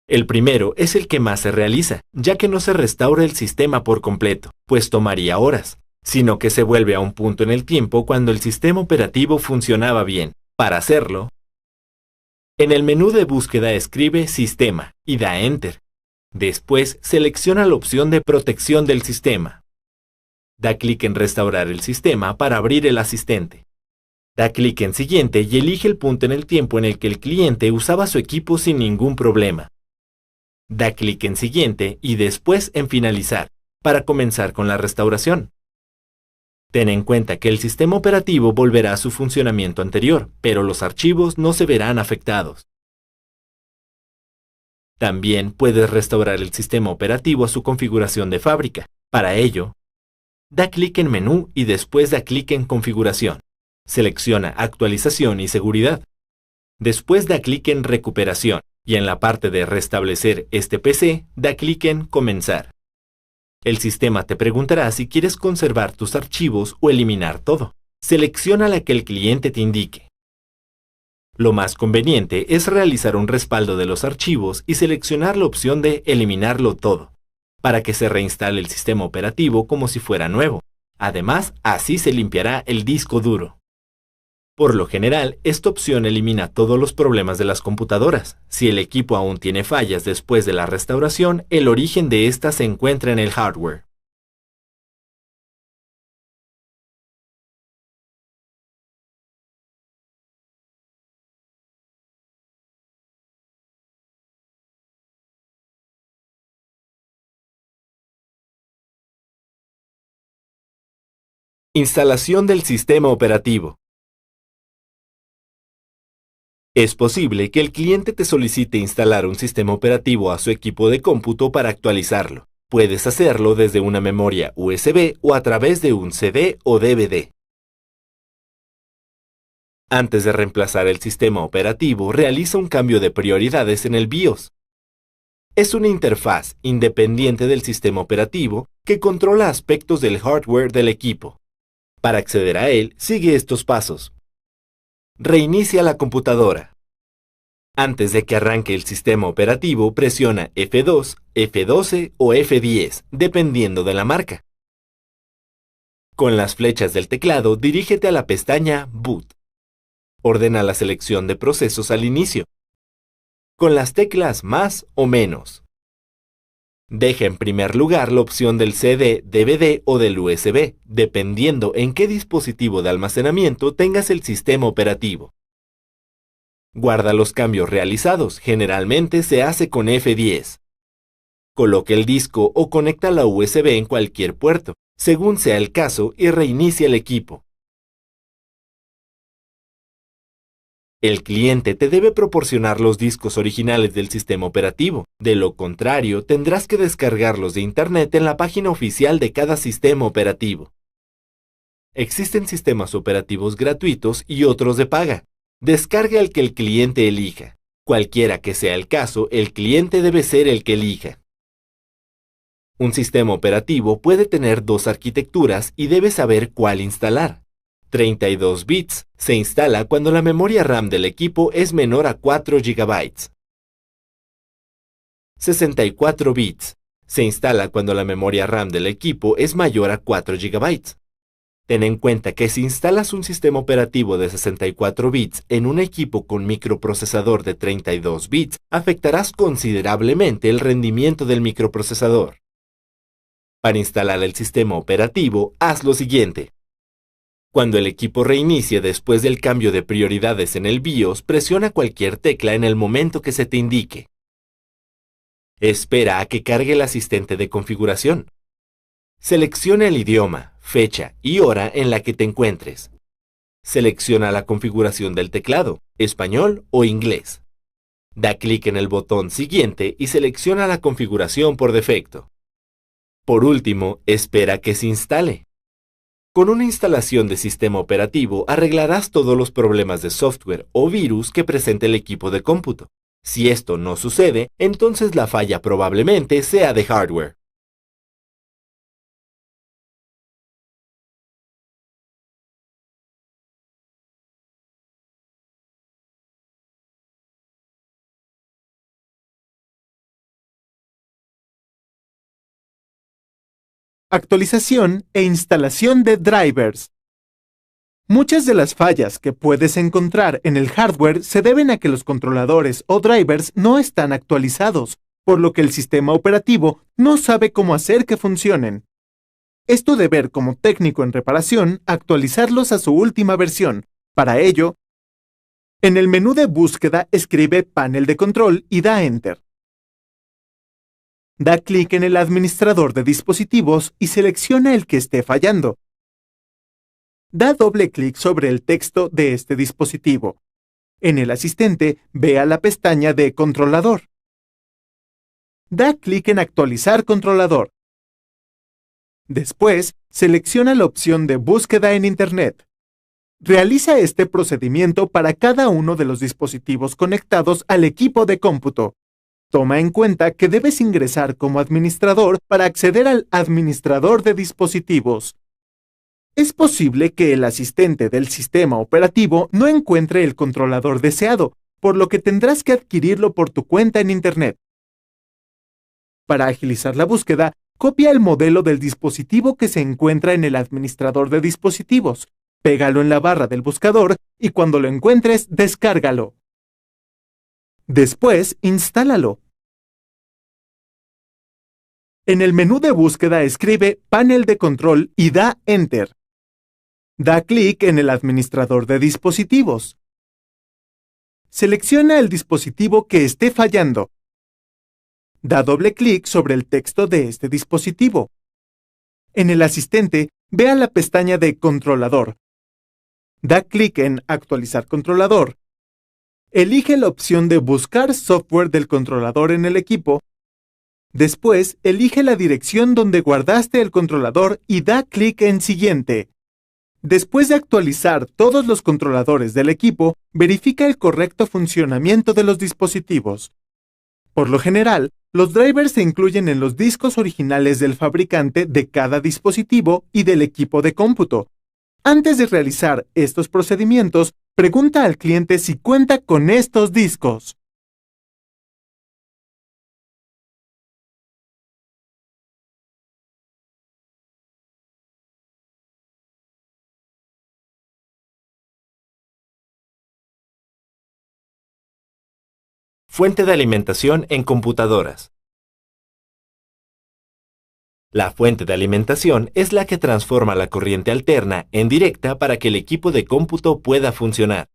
El primero es el que más se realiza, ya que no se restaura el sistema por completo, pues tomaría horas, sino que se vuelve a un punto en el tiempo cuando el sistema operativo funcionaba bien. Para hacerlo, en el menú de búsqueda escribe Sistema y da Enter. Después selecciona la opción de Protección del sistema. Da clic en Restaurar el sistema para abrir el asistente. Da clic en Siguiente y elige el punto en el tiempo en el que el cliente usaba su equipo sin ningún problema. Da clic en Siguiente y después en Finalizar, para comenzar con la restauración. Ten en cuenta que el sistema operativo volverá a su funcionamiento anterior, pero los archivos no se verán afectados. También puedes restaurar el sistema operativo a su configuración de fábrica. Para ello, da clic en Menú y después da clic en Configuración. Selecciona Actualización y Seguridad. Después da clic en Recuperación y en la parte de Restablecer este PC, da clic en Comenzar. El sistema te preguntará si quieres conservar tus archivos o eliminar todo. Selecciona la que el cliente te indique. Lo más conveniente es realizar un respaldo de los archivos y seleccionar la opción de Eliminarlo todo, para que se reinstale el sistema operativo como si fuera nuevo. Además, así se limpiará el disco duro. Por lo general, esta opción elimina todos los problemas de las computadoras. Si el equipo aún tiene fallas después de la restauración, el origen de esta se encuentra en el hardware. Instalación del sistema operativo. Es posible que el cliente te solicite instalar un sistema operativo a su equipo de cómputo para actualizarlo. Puedes hacerlo desde una memoria USB o a través de un CD o DVD. Antes de reemplazar el sistema operativo, realiza un cambio de prioridades en el BIOS. Es una interfaz independiente del sistema operativo que controla aspectos del hardware del equipo. Para acceder a él, sigue estos pasos. Reinicia la computadora. Antes de que arranque el sistema operativo, presiona F2, F12 o F10, dependiendo de la marca. Con las flechas del teclado, dirígete a la pestaña Boot. Ordena la selección de procesos al inicio, con las teclas más o menos. Deja en primer lugar la opción del CD, DVD o del USB, dependiendo en qué dispositivo de almacenamiento tengas el sistema operativo. Guarda los cambios realizados, generalmente se hace con F10. Coloca el disco o conecta la USB en cualquier puerto, según sea el caso, y reinicia el equipo. El cliente te debe proporcionar los discos originales del sistema operativo. De lo contrario, tendrás que descargarlos de Internet en la página oficial de cada sistema operativo. Existen sistemas operativos gratuitos y otros de paga. Descarga el que el cliente elija. Cualquiera que sea el caso, el cliente debe ser el que elija. Un sistema operativo puede tener dos arquitecturas y debes saber cuál instalar. 32 bits se instala cuando la memoria RAM del equipo es menor a 4 GB. 64 bits se instala cuando la memoria RAM del equipo es mayor a 4 GB. Ten en cuenta que si instalas un sistema operativo de 64 bits en un equipo con microprocesador de 32 bits, afectarás considerablemente el rendimiento del microprocesador. Para instalar el sistema operativo, haz lo siguiente. Cuando el equipo reinicie después del cambio de prioridades en el BIOS, presiona cualquier tecla en el momento que se te indique. Espera a que cargue el asistente de configuración. Selecciona el idioma, fecha y hora en la que te encuentres. Selecciona la configuración del teclado, español o inglés. Da clic en el botón Siguiente y selecciona la configuración por defecto. Por último, espera que se instale. Con una instalación de sistema operativo arreglarás todos los problemas de software o virus que presente el equipo de cómputo. Si esto no sucede, entonces la falla probablemente sea de hardware. Actualización e instalación de drivers. Muchas de las fallas que puedes encontrar en el hardware se deben a que los controladores o drivers no están actualizados, por lo que el sistema operativo no sabe cómo hacer que funcionen. Es tu deber como técnico en reparación actualizarlos a su última versión. Para ello, en el menú de búsqueda escribe Panel de Control y da Enter. Da clic en el administrador de dispositivos y selecciona el que esté fallando. Da doble clic sobre el texto de este dispositivo. En el asistente, ve a la pestaña de Controlador. Da clic en Actualizar controlador. Después, selecciona la opción de Búsqueda en Internet. Realiza este procedimiento para cada uno de los dispositivos conectados al equipo de cómputo. Toma en cuenta que debes ingresar como administrador para acceder al administrador de dispositivos. Es posible que el asistente del sistema operativo no encuentre el controlador deseado, por lo que tendrás que adquirirlo por tu cuenta en Internet. Para agilizar la búsqueda, copia el modelo del dispositivo que se encuentra en el administrador de dispositivos, pégalo en la barra del buscador y cuando lo encuentres, descárgalo. Después, instálalo. En el menú de búsqueda escribe Panel de Control y da Enter. Da clic en el administrador de dispositivos. Selecciona el dispositivo que esté fallando. Da doble clic sobre el texto de este dispositivo. En el asistente, ve a la pestaña de Controlador. Da clic en Actualizar controlador. Elige la opción de Buscar software del controlador en el equipo. Después, elige la dirección donde guardaste el controlador y da clic en Siguiente. Después de actualizar todos los controladores del equipo, verifica el correcto funcionamiento de los dispositivos. Por lo general, los drivers se incluyen en los discos originales del fabricante de cada dispositivo y del equipo de cómputo. Antes de realizar estos procedimientos, pregunta al cliente si cuenta con estos discos. Fuente de alimentación en computadoras. La fuente de alimentación es la que transforma la corriente alterna en directa para que el equipo de cómputo pueda funcionar.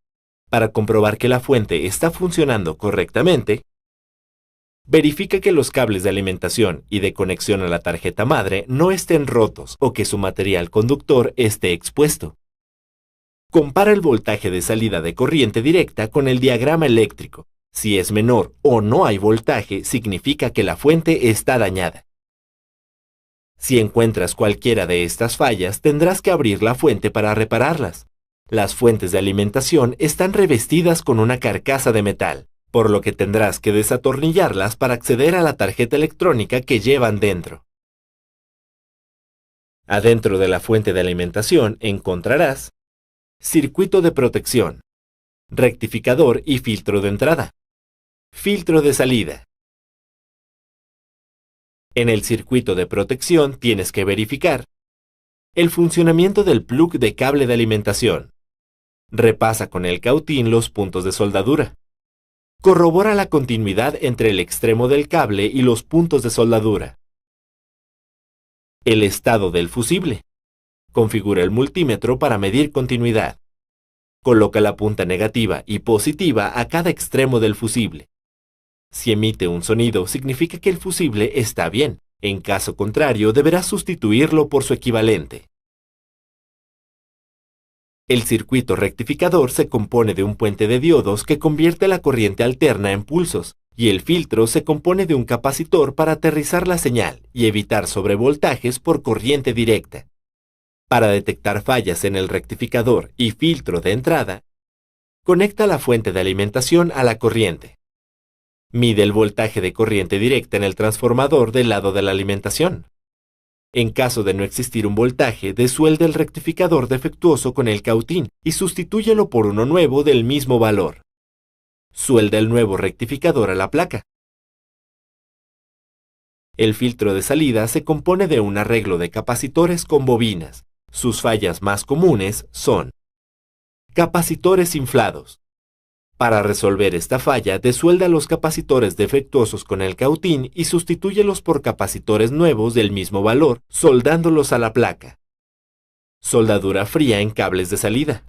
Para comprobar que la fuente está funcionando correctamente, verifica que los cables de alimentación y de conexión a la tarjeta madre no estén rotos o que su material conductor esté expuesto. Compara el voltaje de salida de corriente directa con el diagrama eléctrico. Si es menor o no hay voltaje, significa que la fuente está dañada. Si encuentras cualquiera de estas fallas, tendrás que abrir la fuente para repararlas. Las fuentes de alimentación están revestidas con una carcasa de metal, por lo que tendrás que desatornillarlas para acceder a la tarjeta electrónica que llevan dentro. Adentro de la fuente de alimentación encontrarás circuito de protección, rectificador y filtro de entrada, filtro de salida. En el circuito de protección tienes que verificar el funcionamiento del plug de cable de alimentación. Repasa con el cautín los puntos de soldadura. Corrobora la continuidad entre el extremo del cable y los puntos de soldadura. El estado del fusible. Configura el multímetro para medir continuidad. Coloca la punta negativa y positiva a cada extremo del fusible. Si emite un sonido, significa que el fusible está bien. En caso contrario, deberás sustituirlo por su equivalente. El circuito rectificador se compone de un puente de diodos que convierte la corriente alterna en pulsos, y el filtro se compone de un capacitor para aterrizar la señal y evitar sobrevoltajes por corriente directa. Para detectar fallas en el rectificador y filtro de entrada, conecta la fuente de alimentación a la corriente. Mide el voltaje de corriente directa en el transformador del lado de la alimentación. En caso de no existir un voltaje, desuelda el rectificador defectuoso con el cautín y sustitúyelo por uno nuevo del mismo valor. Suelda el nuevo rectificador a la placa. El filtro de salida se compone de un arreglo de capacitores con bobinas. Sus fallas más comunes son capacitores inflados. Para resolver esta falla, desuelda los capacitores defectuosos con el cautín y sustitúyelos por capacitores nuevos del mismo valor, soldándolos a la placa. Soldadura fría en cables de salida.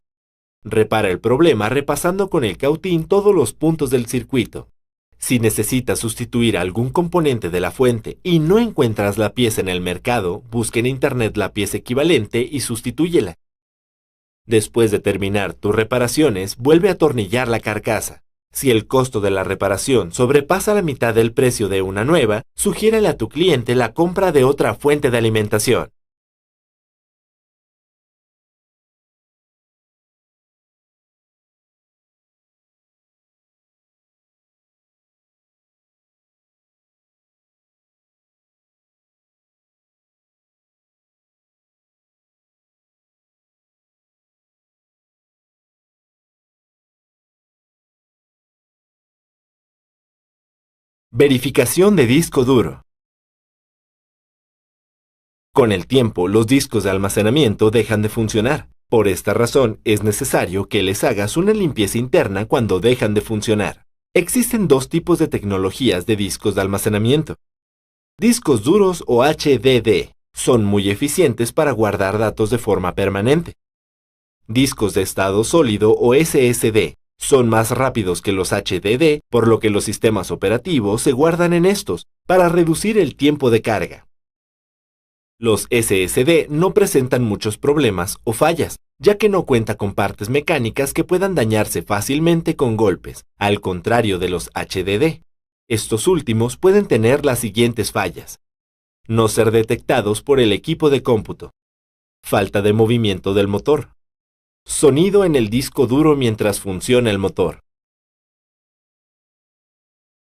Repara el problema repasando con el cautín todos los puntos del circuito. Si necesitas sustituir algún componente de la fuente y no encuentras la pieza en el mercado, busca en internet la pieza equivalente y sustitúyela. Después de terminar tus reparaciones, vuelve a atornillar la carcasa. Si el costo de la reparación sobrepasa la mitad del precio de una nueva, sugiérele a tu cliente la compra de otra fuente de alimentación. Verificación de disco duro. Con el tiempo, los discos de almacenamiento dejan de funcionar. Por esta razón, es necesario que les hagas una limpieza interna cuando dejan de funcionar. Existen dos tipos de tecnologías de discos de almacenamiento. Discos duros o HDD son muy eficientes para guardar datos de forma permanente. Discos de estado sólido o SSD son más rápidos que los HDD, por lo que los sistemas operativos se guardan en estos para reducir el tiempo de carga. Los SSD no presentan muchos problemas o fallas, ya que no cuenta con partes mecánicas que puedan dañarse fácilmente con golpes, al contrario de los HDD. Estos últimos pueden tener las siguientes fallas: no ser detectados por el equipo de cómputo, falta de movimiento del motor, sonido en el disco duro mientras funciona el motor.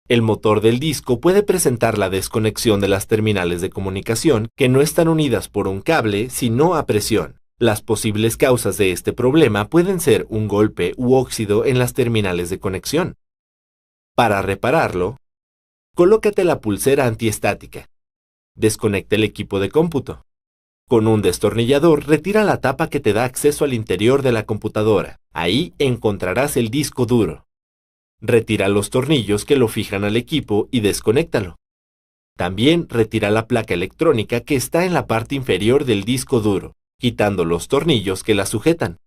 El motor del disco puede presentar la desconexión de las terminales de comunicación que no están unidas por un cable, sino a presión. Las posibles causas de este problema pueden ser un golpe u óxido en las terminales de conexión. Para repararlo, colócate la pulsera antiestática. Desconecta el equipo de cómputo. Con un destornillador, retira la tapa que te da acceso al interior de la computadora. Ahí encontrarás el disco duro. Retira los tornillos que lo fijan al equipo y desconéctalo. También retira la placa electrónica que está en la parte inferior del disco duro, quitando los tornillos que la sujetan.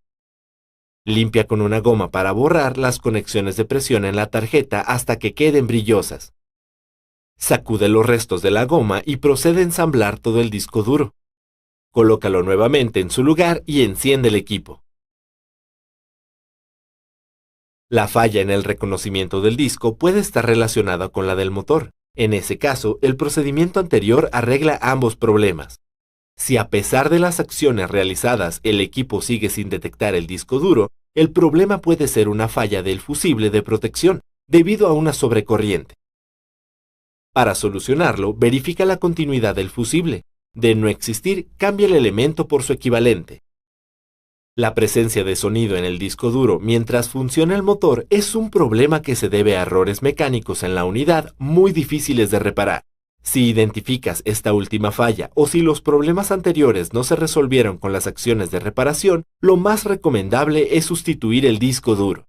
Limpia con una goma para borrar las conexiones de presión en la tarjeta hasta que queden brillosas. Sacude los restos de la goma y procede a ensamblar todo el disco duro. Colócalo nuevamente en su lugar y enciende el equipo. La falla en el reconocimiento del disco puede estar relacionada con la del motor. En ese caso, el procedimiento anterior arregla ambos problemas. Si a pesar de las acciones realizadas el equipo sigue sin detectar el disco duro, el problema puede ser una falla del fusible de protección, debido a una sobrecorriente. Para solucionarlo, verifica la continuidad del fusible. De no existir, cambia el elemento por su equivalente. La presencia de sonido en el disco duro mientras funciona el motor es un problema que se debe a errores mecánicos en la unidad muy difíciles de reparar. Si identificas esta última falla o si los problemas anteriores no se resolvieron con las acciones de reparación, lo más recomendable es sustituir el disco duro.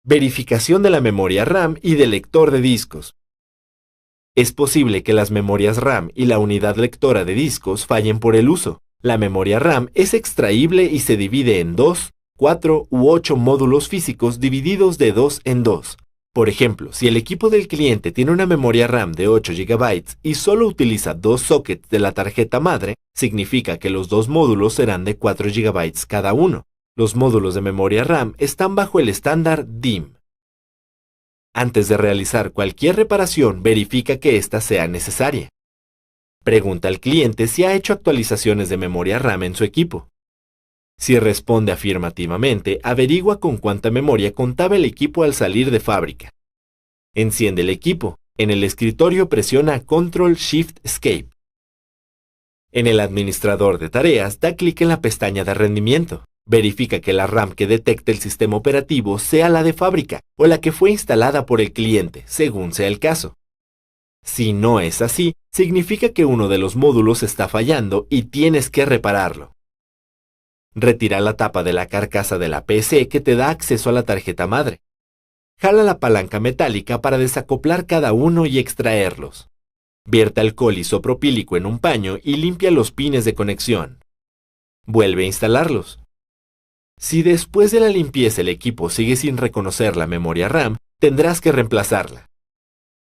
Verificación de la memoria RAM y del lector de discos. Es posible que las memorias RAM y la unidad lectora de discos fallen por el uso. La memoria RAM es extraíble y se divide en 2, 4 u 8 módulos físicos divididos de 2 en 2. Por ejemplo, si el equipo del cliente tiene una memoria RAM de 8 GB y solo utiliza 2 sockets de la tarjeta madre, significa que los dos módulos serán de 4 GB cada uno. Los módulos de memoria RAM están bajo el estándar DIMM. Antes de realizar cualquier reparación, verifica que ésta sea necesaria. Pregunta al cliente si ha hecho actualizaciones de memoria RAM en su equipo. Si responde afirmativamente, averigua con cuánta memoria contaba el equipo al salir de fábrica. Enciende el equipo. En el escritorio presiona Ctrl-Shift-Escape. En el administrador de tareas, da clic en la pestaña de rendimiento. Verifica que la RAM que detecte el sistema operativo sea la de fábrica o la que fue instalada por el cliente, según sea el caso. Si no es así, significa que uno de los módulos está fallando y tienes que repararlo. Retira la tapa de la carcasa de la PC que te da acceso a la tarjeta madre. Jala la palanca metálica para desacoplar cada uno y extraerlos. Vierta alcohol isopropílico en un paño y limpia los pines de conexión. Vuelve a instalarlos. Si después de la limpieza el equipo sigue sin reconocer la memoria RAM, tendrás que reemplazarla.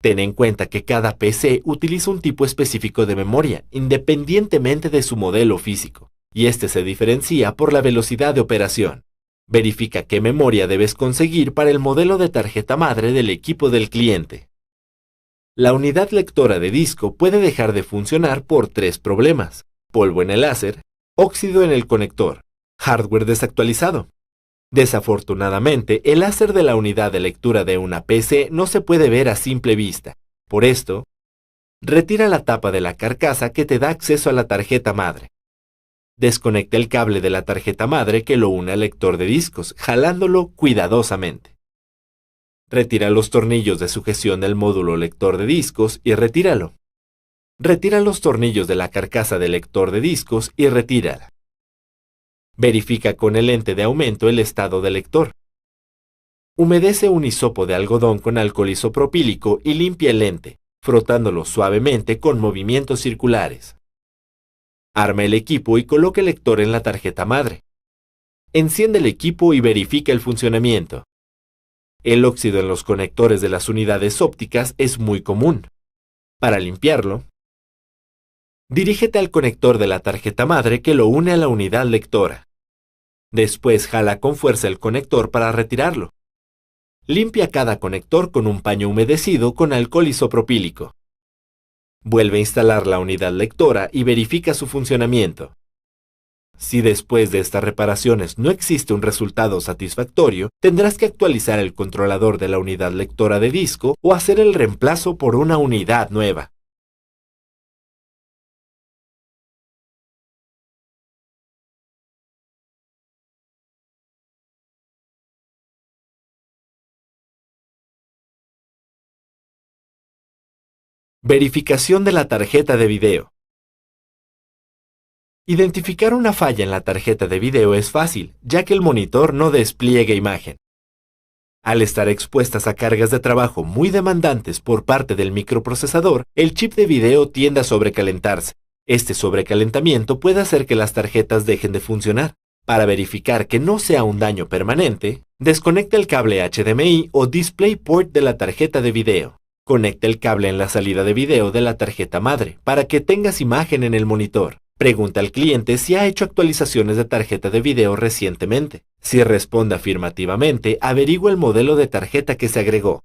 Ten en cuenta que cada PC utiliza un tipo específico de memoria, independientemente de su modelo físico, y este se diferencia por la velocidad de operación. Verifica qué memoria debes conseguir para el modelo de tarjeta madre del equipo del cliente. La unidad lectora de disco puede dejar de funcionar por 3 problemas: polvo en el láser, óxido en el conector, hardware desactualizado. Desafortunadamente, el láser de la unidad de lectura de una PC no se puede ver a simple vista. Por esto, retira la tapa de la carcasa que te da acceso a la tarjeta madre. Desconecta el cable de la tarjeta madre que lo une al lector de discos, jalándolo cuidadosamente. Retira los tornillos de sujeción del módulo lector de discos y retíralo. Retira los tornillos de la carcasa del lector de discos y retírala. Verifica con el lente de aumento el estado del lector. Humedece un hisopo de algodón con alcohol isopropílico y limpia el lente, frotándolo suavemente con movimientos circulares. Arma el equipo y coloca el lector en la tarjeta madre. Enciende el equipo y verifica el funcionamiento. El óxido en los conectores de las unidades ópticas es muy común. Para limpiarlo, dirígete al conector de la tarjeta madre que lo une a la unidad lectora. Después jala con fuerza el conector para retirarlo. Limpia cada conector con un paño humedecido con alcohol isopropílico. Vuelve a instalar la unidad lectora y verifica su funcionamiento. Si después de estas reparaciones no existe un resultado satisfactorio, tendrás que actualizar el controlador de la unidad lectora de disco o hacer el reemplazo por una unidad nueva. Verificación de la tarjeta de video. Identificar una falla en la tarjeta de video es fácil, ya que el monitor no despliega imagen. Al estar expuestas a cargas de trabajo muy demandantes por parte del microprocesador, el chip de video tiende a sobrecalentarse. Este sobrecalentamiento puede hacer que las tarjetas dejen de funcionar. Para verificar que no sea un daño permanente, desconecta el cable HDMI o DisplayPort de la tarjeta de video. Conecta el cable en la salida de video de la tarjeta madre para que tengas imagen en el monitor. Pregunta al cliente si ha hecho actualizaciones de tarjeta de video recientemente. Si responde afirmativamente, averigua el modelo de tarjeta que se agregó.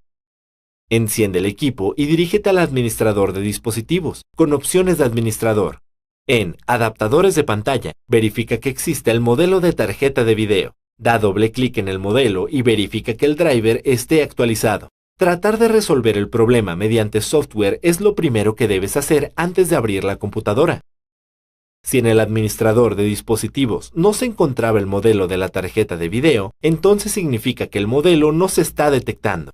Enciende el equipo y dirígete al administrador de dispositivos, con opciones de administrador. En Adaptadores de pantalla, verifica que existe el modelo de tarjeta de video. Da doble clic en el modelo y verifica que el driver esté actualizado. Tratar de resolver el problema mediante software es lo primero que debes hacer antes de abrir la computadora. Si en el administrador de dispositivos no se encontraba el modelo de la tarjeta de video, entonces significa que el modelo no se está detectando.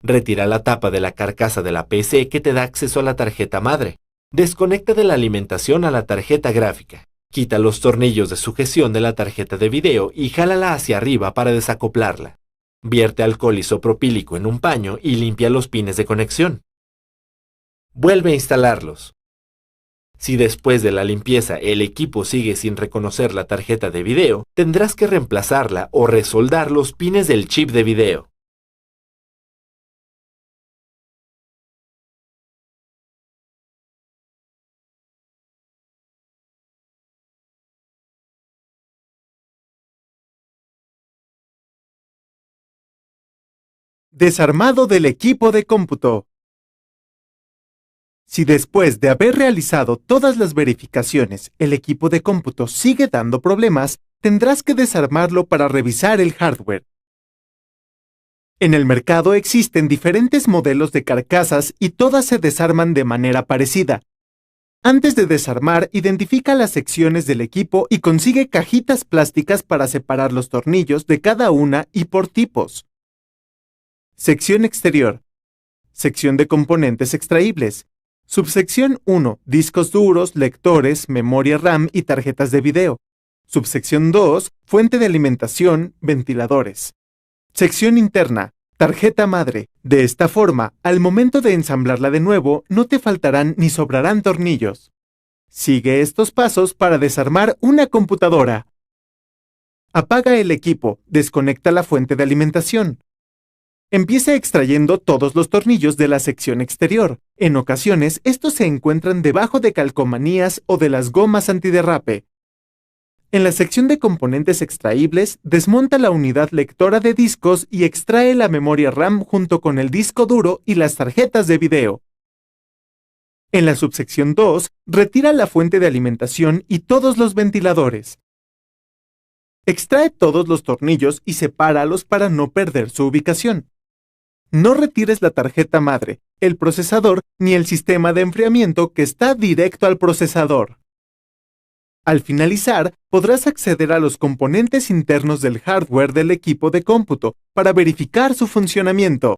Retira la tapa de la carcasa de la PC que te da acceso a la tarjeta madre. Desconecta de la alimentación a la tarjeta gráfica. Quita los tornillos de sujeción de la tarjeta de video y jálala hacia arriba para desacoplarla. Vierte alcohol isopropílico en un paño y limpia los pines de conexión. Vuelve a instalarlos. Si después de la limpieza el equipo sigue sin reconocer la tarjeta de video, tendrás que reemplazarla o resoldar los pines del chip de video. Desarmado del equipo de cómputo. Si después de haber realizado todas las verificaciones, el equipo de cómputo sigue dando problemas, tendrás que desarmarlo para revisar el hardware. En el mercado existen diferentes modelos de carcasas y todas se desarman de manera parecida. Antes de desarmar, identifica las secciones del equipo y consigue cajitas plásticas para separar los tornillos de cada una y por tipos. Sección exterior. Sección de componentes extraíbles. Subsección 1. Discos duros, lectores, memoria RAM y tarjetas de video. Subsección 2. Fuente de alimentación, ventiladores. Sección interna. Tarjeta madre. De esta forma, al momento de ensamblarla de nuevo, no te faltarán ni sobrarán tornillos. Sigue estos pasos para desarmar una computadora. Apaga el equipo. Desconecta la fuente de alimentación. Empieza extrayendo todos los tornillos de la sección exterior. En ocasiones, estos se encuentran debajo de calcomanías o de las gomas antiderrape. En la sección de componentes extraíbles, desmonta la unidad lectora de discos y extrae la memoria RAM junto con el disco duro y las tarjetas de video. En la subsección 2, retira la fuente de alimentación y todos los ventiladores. Extrae todos los tornillos y sepáralos para no perder su ubicación. No retires la tarjeta madre, el procesador ni el sistema de enfriamiento que está directo al procesador. Al finalizar, podrás acceder a los componentes internos del hardware del equipo de cómputo para verificar su funcionamiento.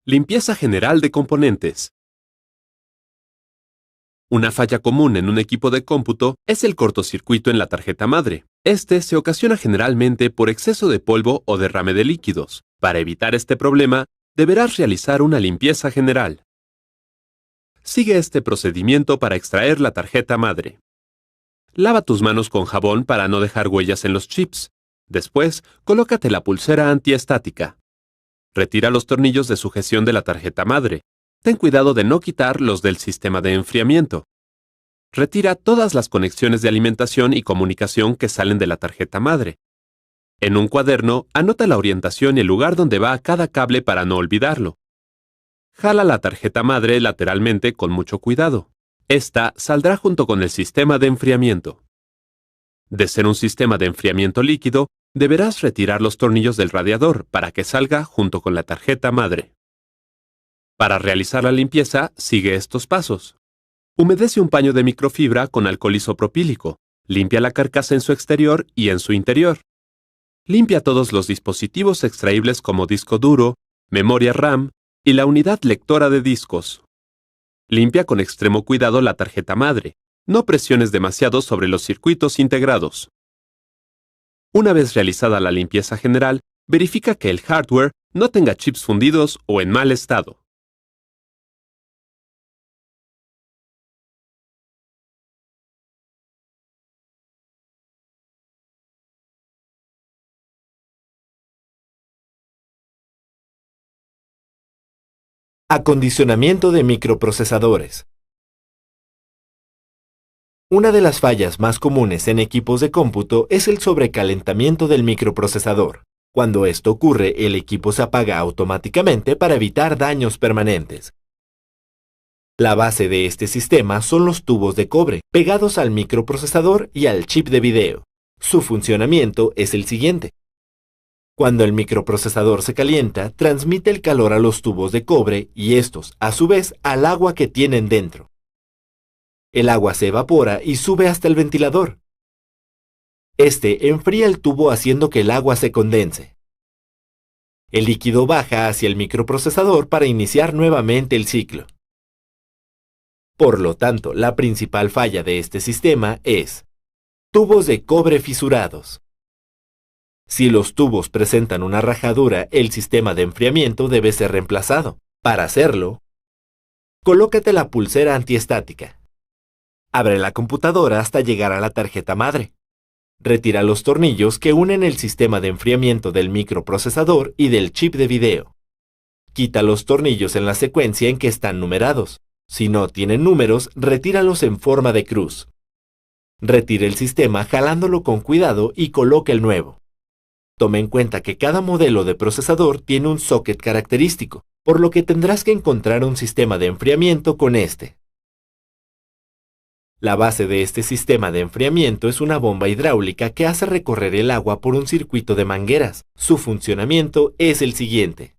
Limpieza general de componentes. Una falla común en un equipo de cómputo es el cortocircuito en la tarjeta madre. Este se ocasiona generalmente por exceso de polvo o derrame de líquidos. Para evitar este problema, deberás realizar una limpieza general. Sigue este procedimiento para extraer la tarjeta madre. Lava tus manos con jabón para no dejar huellas en los chips. Después, colócate la pulsera antiestática. Retira los tornillos de sujeción de la tarjeta madre. Ten cuidado de no quitar los del sistema de enfriamiento. Retira todas las conexiones de alimentación y comunicación que salen de la tarjeta madre. En un cuaderno, anota la orientación y el lugar donde va cada cable para no olvidarlo. Jala la tarjeta madre lateralmente con mucho cuidado. Esta saldrá junto con el sistema de enfriamiento. De ser un sistema de enfriamiento líquido, deberás retirar los tornillos del radiador para que salga junto con la tarjeta madre. Para realizar la limpieza, sigue estos pasos. Humedece un paño de microfibra con alcohol isopropílico. Limpia la carcasa en su exterior y en su interior. Limpia todos los dispositivos extraíbles como disco duro, memoria RAM y la unidad lectora de discos. Limpia con extremo cuidado la tarjeta madre. No presiones demasiado sobre los circuitos integrados. Una vez realizada la limpieza general, verifica que el hardware no tenga chips fundidos o en mal estado. Acondicionamiento de microprocesadores. Una de las fallas más comunes en equipos de cómputo es el sobrecalentamiento del microprocesador. Cuando esto ocurre, el equipo se apaga automáticamente para evitar daños permanentes. La base de este sistema son los tubos de cobre, pegados al microprocesador y al chip de video. Su funcionamiento es el siguiente. Cuando el microprocesador se calienta, transmite el calor a los tubos de cobre y estos, a su vez, al agua que tienen dentro. El agua se evapora y sube hasta el ventilador. Este enfría el tubo haciendo que el agua se condense. El líquido baja hacia el microprocesador para iniciar nuevamente el ciclo. Por lo tanto, la principal falla de este sistema es tubos de cobre fisurados. Si los tubos presentan una rajadura, el sistema de enfriamiento debe ser reemplazado. Para hacerlo, colócate la pulsera antiestática. Abre la computadora hasta llegar a la tarjeta madre. Retira los tornillos que unen el sistema de enfriamiento del microprocesador y del chip de video. Quita los tornillos en la secuencia en que están numerados. Si no tienen números, retíralos en forma de cruz. Retire el sistema jalándolo con cuidado y coloque el nuevo. Tome en cuenta que cada modelo de procesador tiene un socket característico, por lo que tendrás que encontrar un sistema de enfriamiento con este. La base de este sistema de enfriamiento es una bomba hidráulica que hace recorrer el agua por un circuito de mangueras. Su funcionamiento es el siguiente.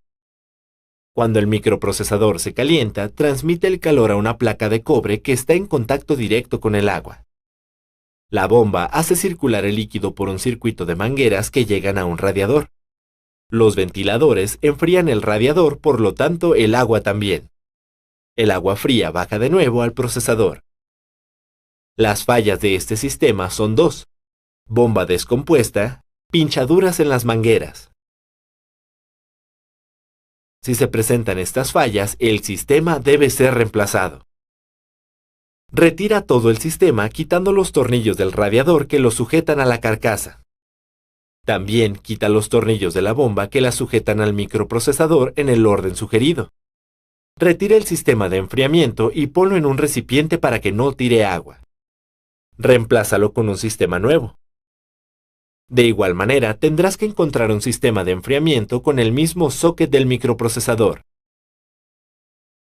Cuando el microprocesador se calienta, transmite el calor a una placa de cobre que está en contacto directo con el agua. La bomba hace circular el líquido por un circuito de mangueras que llegan a un radiador. Los ventiladores enfrían el radiador, por lo tanto el agua también. El agua fría baja de nuevo al procesador. Las fallas de este sistema son dos: bomba descompuesta, pinchaduras en las mangueras. Si se presentan estas fallas, el sistema debe ser reemplazado. Retira todo el sistema quitando los tornillos del radiador que lo sujetan a la carcasa. También quita los tornillos de la bomba que la sujetan al microprocesador en el orden sugerido. Retira el sistema de enfriamiento y ponlo en un recipiente para que no tire agua. Reemplázalo con un sistema nuevo. De igual manera, tendrás que encontrar un sistema de enfriamiento con el mismo socket del microprocesador.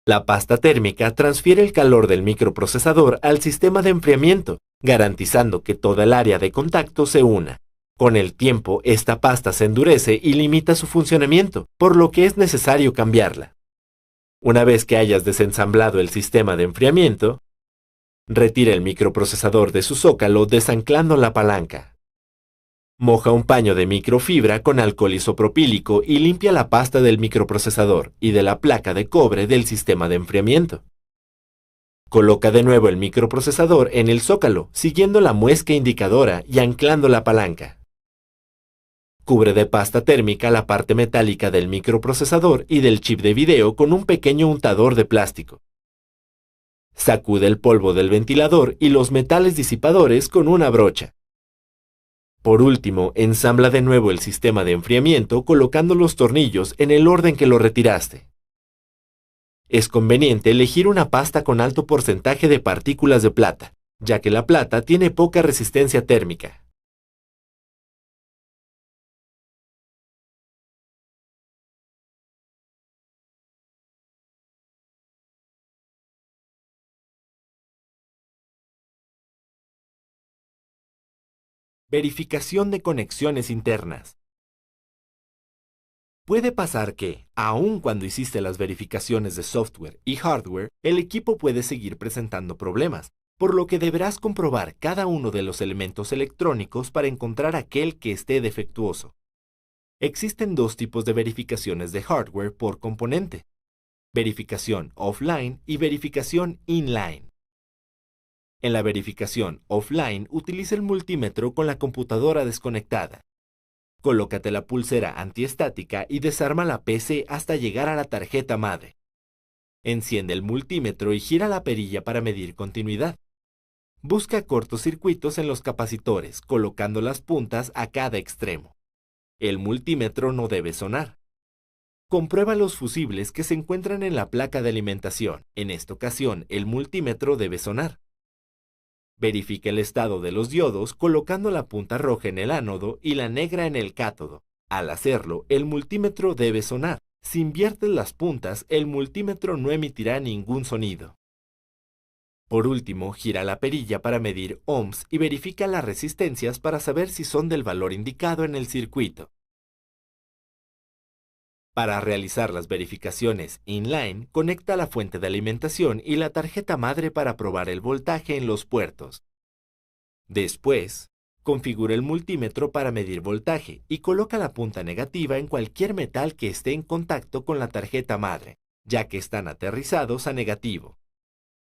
La pasta térmica transfiere el calor del microprocesador al sistema de enfriamiento, garantizando que toda el área de contacto se una. Con el tiempo, esta pasta se endurece y limita su funcionamiento, por lo que es necesario cambiarla. Una vez que hayas desensamblado el sistema de enfriamiento, retira el microprocesador de su zócalo desanclando la palanca. Moja un paño de microfibra con alcohol isopropílico y limpia la pasta del microprocesador y de la placa de cobre del sistema de enfriamiento. Coloca de nuevo el microprocesador en el zócalo, siguiendo la muesca indicadora y anclando la palanca. Cubre de pasta térmica la parte metálica del microprocesador y del chip de video con un pequeño untador de plástico. Sacude el polvo del ventilador y los metales disipadores con una brocha. Por último, ensambla de nuevo el sistema de enfriamiento colocando los tornillos en el orden que lo retiraste. Es conveniente elegir una pasta con alto porcentaje de partículas de plata, ya que la plata tiene poca resistencia térmica. Verificación de conexiones internas. Puede pasar que, aun cuando hiciste las verificaciones de software y hardware, el equipo puede seguir presentando problemas, por lo que deberás comprobar cada uno de los elementos electrónicos para encontrar aquel que esté defectuoso. Existen dos tipos de verificaciones de hardware por componente: verificación offline y verificación inline. En la verificación offline, utiliza el multímetro con la computadora desconectada. Colócate la pulsera antiestática y desarma la PC hasta llegar a la tarjeta madre. Enciende el multímetro y gira la perilla para medir continuidad. Busca cortocircuitos en los capacitores, colocando las puntas a cada extremo. El multímetro no debe sonar. Comprueba los fusibles que se encuentran en la placa de alimentación. En esta ocasión, el multímetro debe sonar. Verifica el estado de los diodos colocando la punta roja en el ánodo y la negra en el cátodo. Al hacerlo, el multímetro debe sonar. Si inviertes las puntas, el multímetro no emitirá ningún sonido. Por último, gira la perilla para medir ohms y verifica las resistencias para saber si son del valor indicado en el circuito. Para realizar las verificaciones inline, conecta la fuente de alimentación y la tarjeta madre para probar el voltaje en los puertos. Después, configura el multímetro para medir voltaje y coloca la punta negativa en cualquier metal que esté en contacto con la tarjeta madre, ya que están aterrizados a negativo.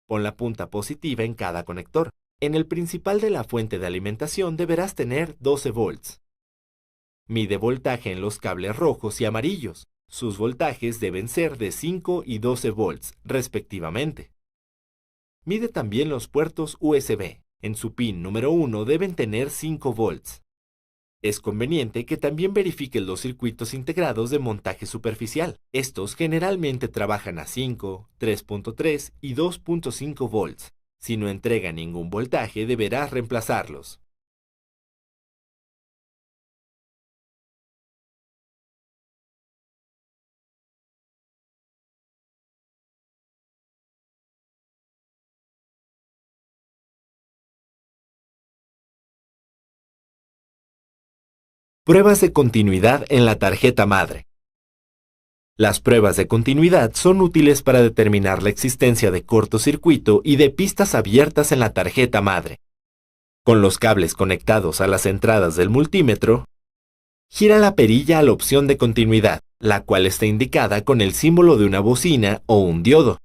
Pon la punta positiva en cada conector. En el principal de la fuente de alimentación deberás tener 12 volts. Mide voltaje en los cables rojos y amarillos. Sus voltajes deben ser de 5 y 12 volts, respectivamente. Mide también los puertos USB. En su pin número 1 deben tener 5 volts. Es conveniente que también verifiques los circuitos integrados de montaje superficial. Estos generalmente trabajan a 5, 3.3 y 2.5 volts. Si no entrega ningún voltaje, deberás reemplazarlos. Pruebas de continuidad en la tarjeta madre. Las pruebas de continuidad son útiles para determinar la existencia de cortocircuito y de pistas abiertas en la tarjeta madre. Con los cables conectados a las entradas del multímetro, gira la perilla a la opción de continuidad, la cual está indicada con el símbolo de una bocina o un diodo.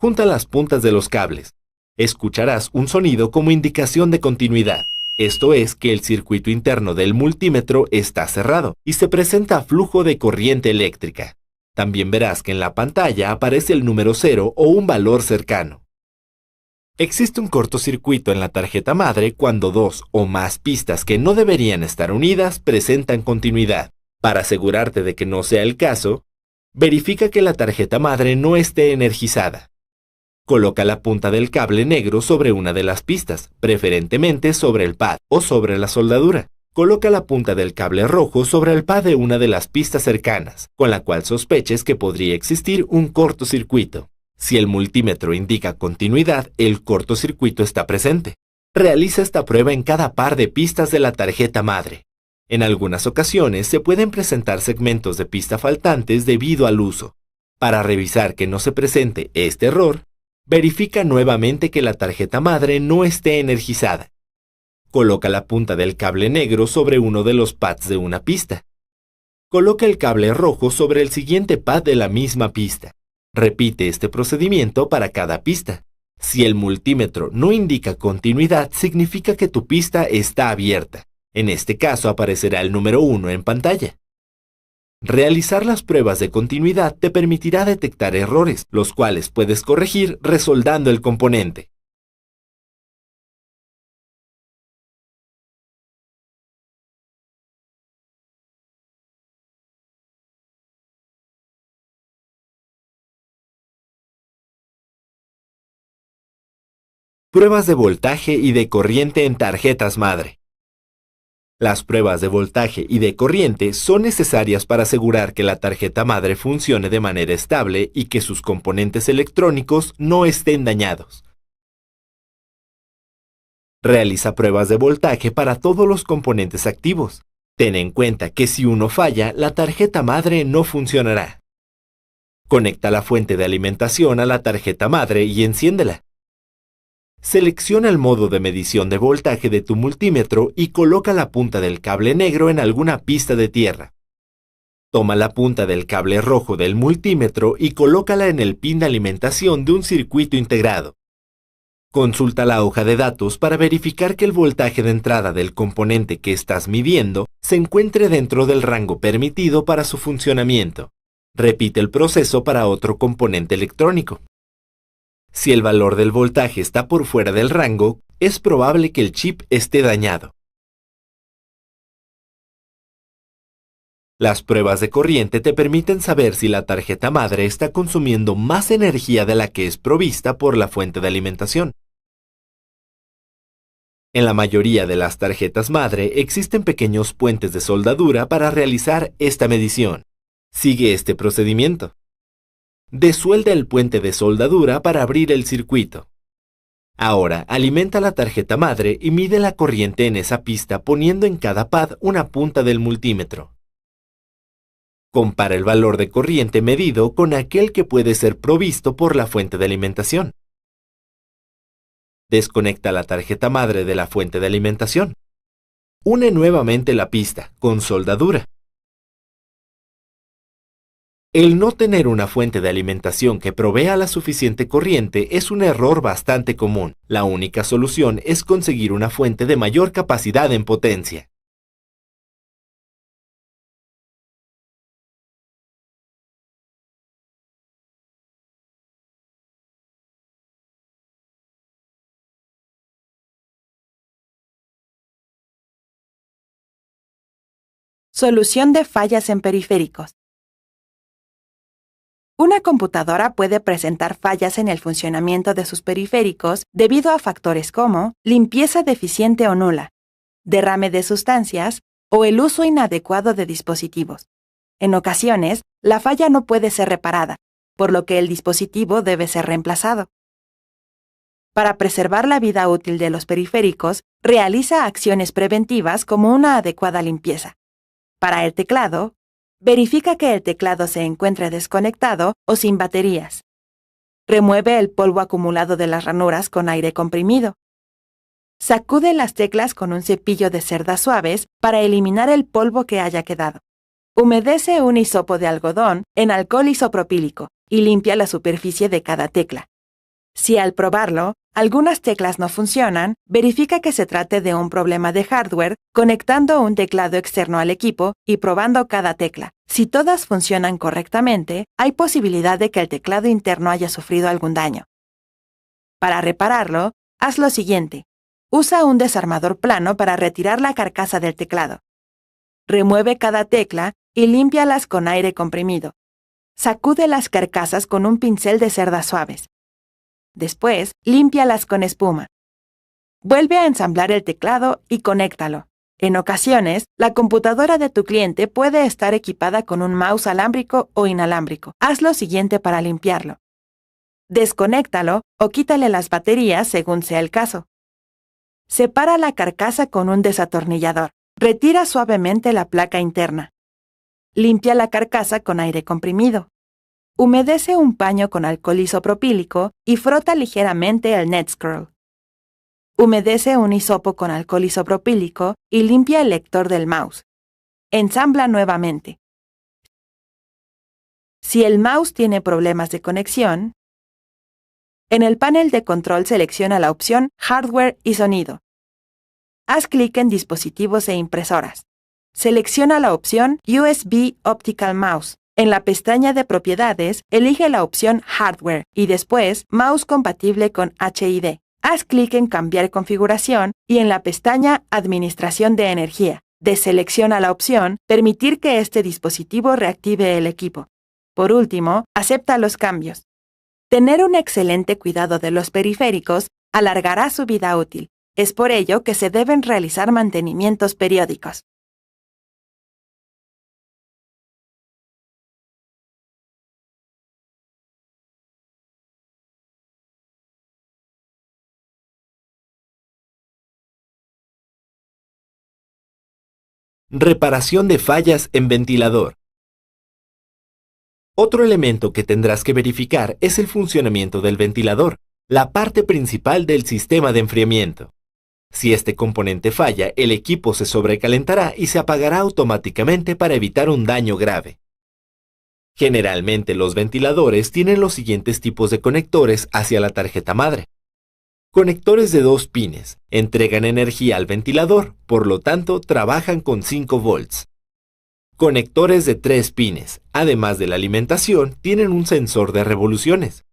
Junta las puntas de los cables. Escucharás un sonido como indicación de continuidad. Esto es que el circuito interno del multímetro está cerrado y se presenta flujo de corriente eléctrica. También verás que en la pantalla aparece el número 0 o un valor cercano. Existe un cortocircuito en la tarjeta madre cuando dos o más pistas que no deberían estar unidas presentan continuidad. Para asegurarte de que no sea el caso, verifica que la tarjeta madre no esté energizada. Coloca la punta del cable negro sobre una de las pistas, preferentemente sobre el pad o sobre la soldadura. Coloca la punta del cable rojo sobre el pad de una de las pistas cercanas, con la cual sospeches que podría existir un cortocircuito. Si el multímetro indica continuidad, el cortocircuito está presente. Realiza esta prueba en cada par de pistas de la tarjeta madre. En algunas ocasiones se pueden presentar segmentos de pista faltantes debido al uso. Para revisar que no se presente este error, verifica nuevamente que la tarjeta madre no esté energizada. Coloca la punta del cable negro sobre uno de los pads de una pista. Coloca el cable rojo sobre el siguiente pad de la misma pista. Repite este procedimiento para cada pista. Si el multímetro no indica continuidad, significa que tu pista está abierta. En este caso aparecerá el número 1 en pantalla. Realizar las pruebas de continuidad te permitirá detectar errores, los cuales puedes corregir resoldando el componente. Pruebas de voltaje y de corriente en tarjetas madre. Las pruebas de voltaje y de corriente son necesarias para asegurar que la tarjeta madre funcione de manera estable y que sus componentes electrónicos no estén dañados. Realiza pruebas de voltaje para todos los componentes activos. Ten en cuenta que si uno falla, la tarjeta madre no funcionará. Conecta la fuente de alimentación a la tarjeta madre y enciéndela. Selecciona el modo de medición de voltaje de tu multímetro y coloca la punta del cable negro en alguna pista de tierra. Toma la punta del cable rojo del multímetro y colócala en el pin de alimentación de un circuito integrado. Consulta la hoja de datos para verificar que el voltaje de entrada del componente que estás midiendo se encuentre dentro del rango permitido para su funcionamiento. Repite el proceso para otro componente electrónico. Si el valor del voltaje está por fuera del rango, es probable que el chip esté dañado. Las pruebas de corriente te permiten saber si la tarjeta madre está consumiendo más energía de la que es provista por la fuente de alimentación. En la mayoría de las tarjetas madre existen pequeños puentes de soldadura para realizar esta medición. Sigue este procedimiento. Desuelda el puente de soldadura para abrir el circuito. Ahora alimenta la tarjeta madre y mide la corriente en esa pista poniendo en cada pad una punta del multímetro. Compara el valor de corriente medido con aquel que puede ser provisto por la fuente de alimentación. Desconecta la tarjeta madre de la fuente de alimentación. Une nuevamente la pista con soldadura. El no tener una fuente de alimentación que provea la suficiente corriente es un error bastante común. La única solución es conseguir una fuente de mayor capacidad en potencia. Solución de fallas en periféricos. Una computadora puede presentar fallas en el funcionamiento de sus periféricos debido a factores como limpieza deficiente o nula, derrame de sustancias o el uso inadecuado de dispositivos. En ocasiones, la falla no puede ser reparada, por lo que el dispositivo debe ser reemplazado. Para preservar la vida útil de los periféricos, realiza acciones preventivas como una adecuada limpieza. Para el teclado, verifica que el teclado se encuentre desconectado o sin baterías. Remueve el polvo acumulado de las ranuras con aire comprimido. Sacude las teclas con un cepillo de cerdas suaves para eliminar el polvo que haya quedado. Humedece un hisopo de algodón en alcohol isopropílico y limpia la superficie de cada tecla. Si al probarlo, algunas teclas no funcionan, verifica que se trate de un problema de hardware conectando un teclado externo al equipo y probando cada tecla. Si todas funcionan correctamente, hay posibilidad de que el teclado interno haya sufrido algún daño. Para repararlo, haz lo siguiente. Usa un desarmador plano para retirar la carcasa del teclado. Remueve cada tecla y límpialas con aire comprimido. Sacude las carcasas con un pincel de cerdas suaves. Después, límpialas con espuma. Vuelve a ensamblar el teclado y conéctalo. En ocasiones, la computadora de tu cliente puede estar equipada con un mouse alámbrico o inalámbrico. Haz lo siguiente para limpiarlo. Desconéctalo o quítale las baterías según sea el caso. Separa la carcasa con un desatornillador. Retira suavemente la placa interna. Limpia la carcasa con aire comprimido. Humedece un paño con alcohol isopropílico y frota ligeramente el Netscroll. Humedece un hisopo con alcohol isopropílico y limpia el lector del mouse. Ensambla nuevamente. Si el mouse tiene problemas de conexión, en el panel de control selecciona la opción Hardware y sonido. Haz clic en Dispositivos e impresoras. Selecciona la opción USB Optical Mouse. En la pestaña de Propiedades, elige la opción Hardware y después Mouse compatible con HID. Haz clic en Cambiar configuración y en la pestaña Administración de energía. Deselecciona la opción Permitir que este dispositivo reactive el equipo. Por último, acepta los cambios. Tener un excelente cuidado de los periféricos alargará su vida útil. Es por ello que se deben realizar mantenimientos periódicos. Reparación de fallas en ventilador. Otro elemento que tendrás que verificar es el funcionamiento del ventilador, la parte principal del sistema de enfriamiento. Si este componente falla, el equipo se sobrecalentará y se apagará automáticamente para evitar un daño grave. Generalmente los ventiladores tienen los siguientes tipos de conectores hacia la tarjeta madre. Conectores de 2 pines entregan energía al ventilador, por lo tanto trabajan con 5 volts. Conectores de 3 pines, además de la alimentación, tienen un sensor de revoluciones.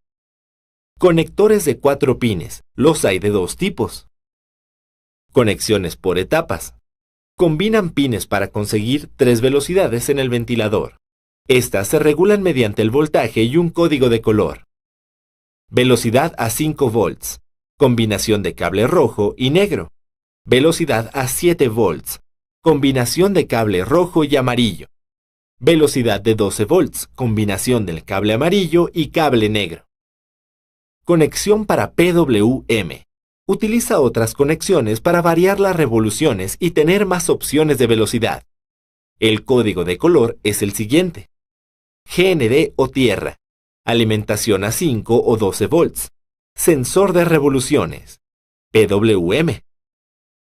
Conectores de 4 pines, los hay de 2 tipos. Conexiones por etapas. Combinan pines para conseguir 3 velocidades en el ventilador. Estas se regulan mediante el voltaje y un código de color. Velocidad a 5 volts. Combinación de cable rojo y negro. Velocidad a 7 volts. Combinación de cable rojo y amarillo. Velocidad de 12 volts. Combinación del cable amarillo y cable negro. Conexión para PWM. Utiliza otras conexiones para variar las revoluciones y tener más opciones de velocidad. El código de color es el siguiente. GND o tierra. Alimentación a 5 o 12 volts. Sensor de revoluciones. PWM.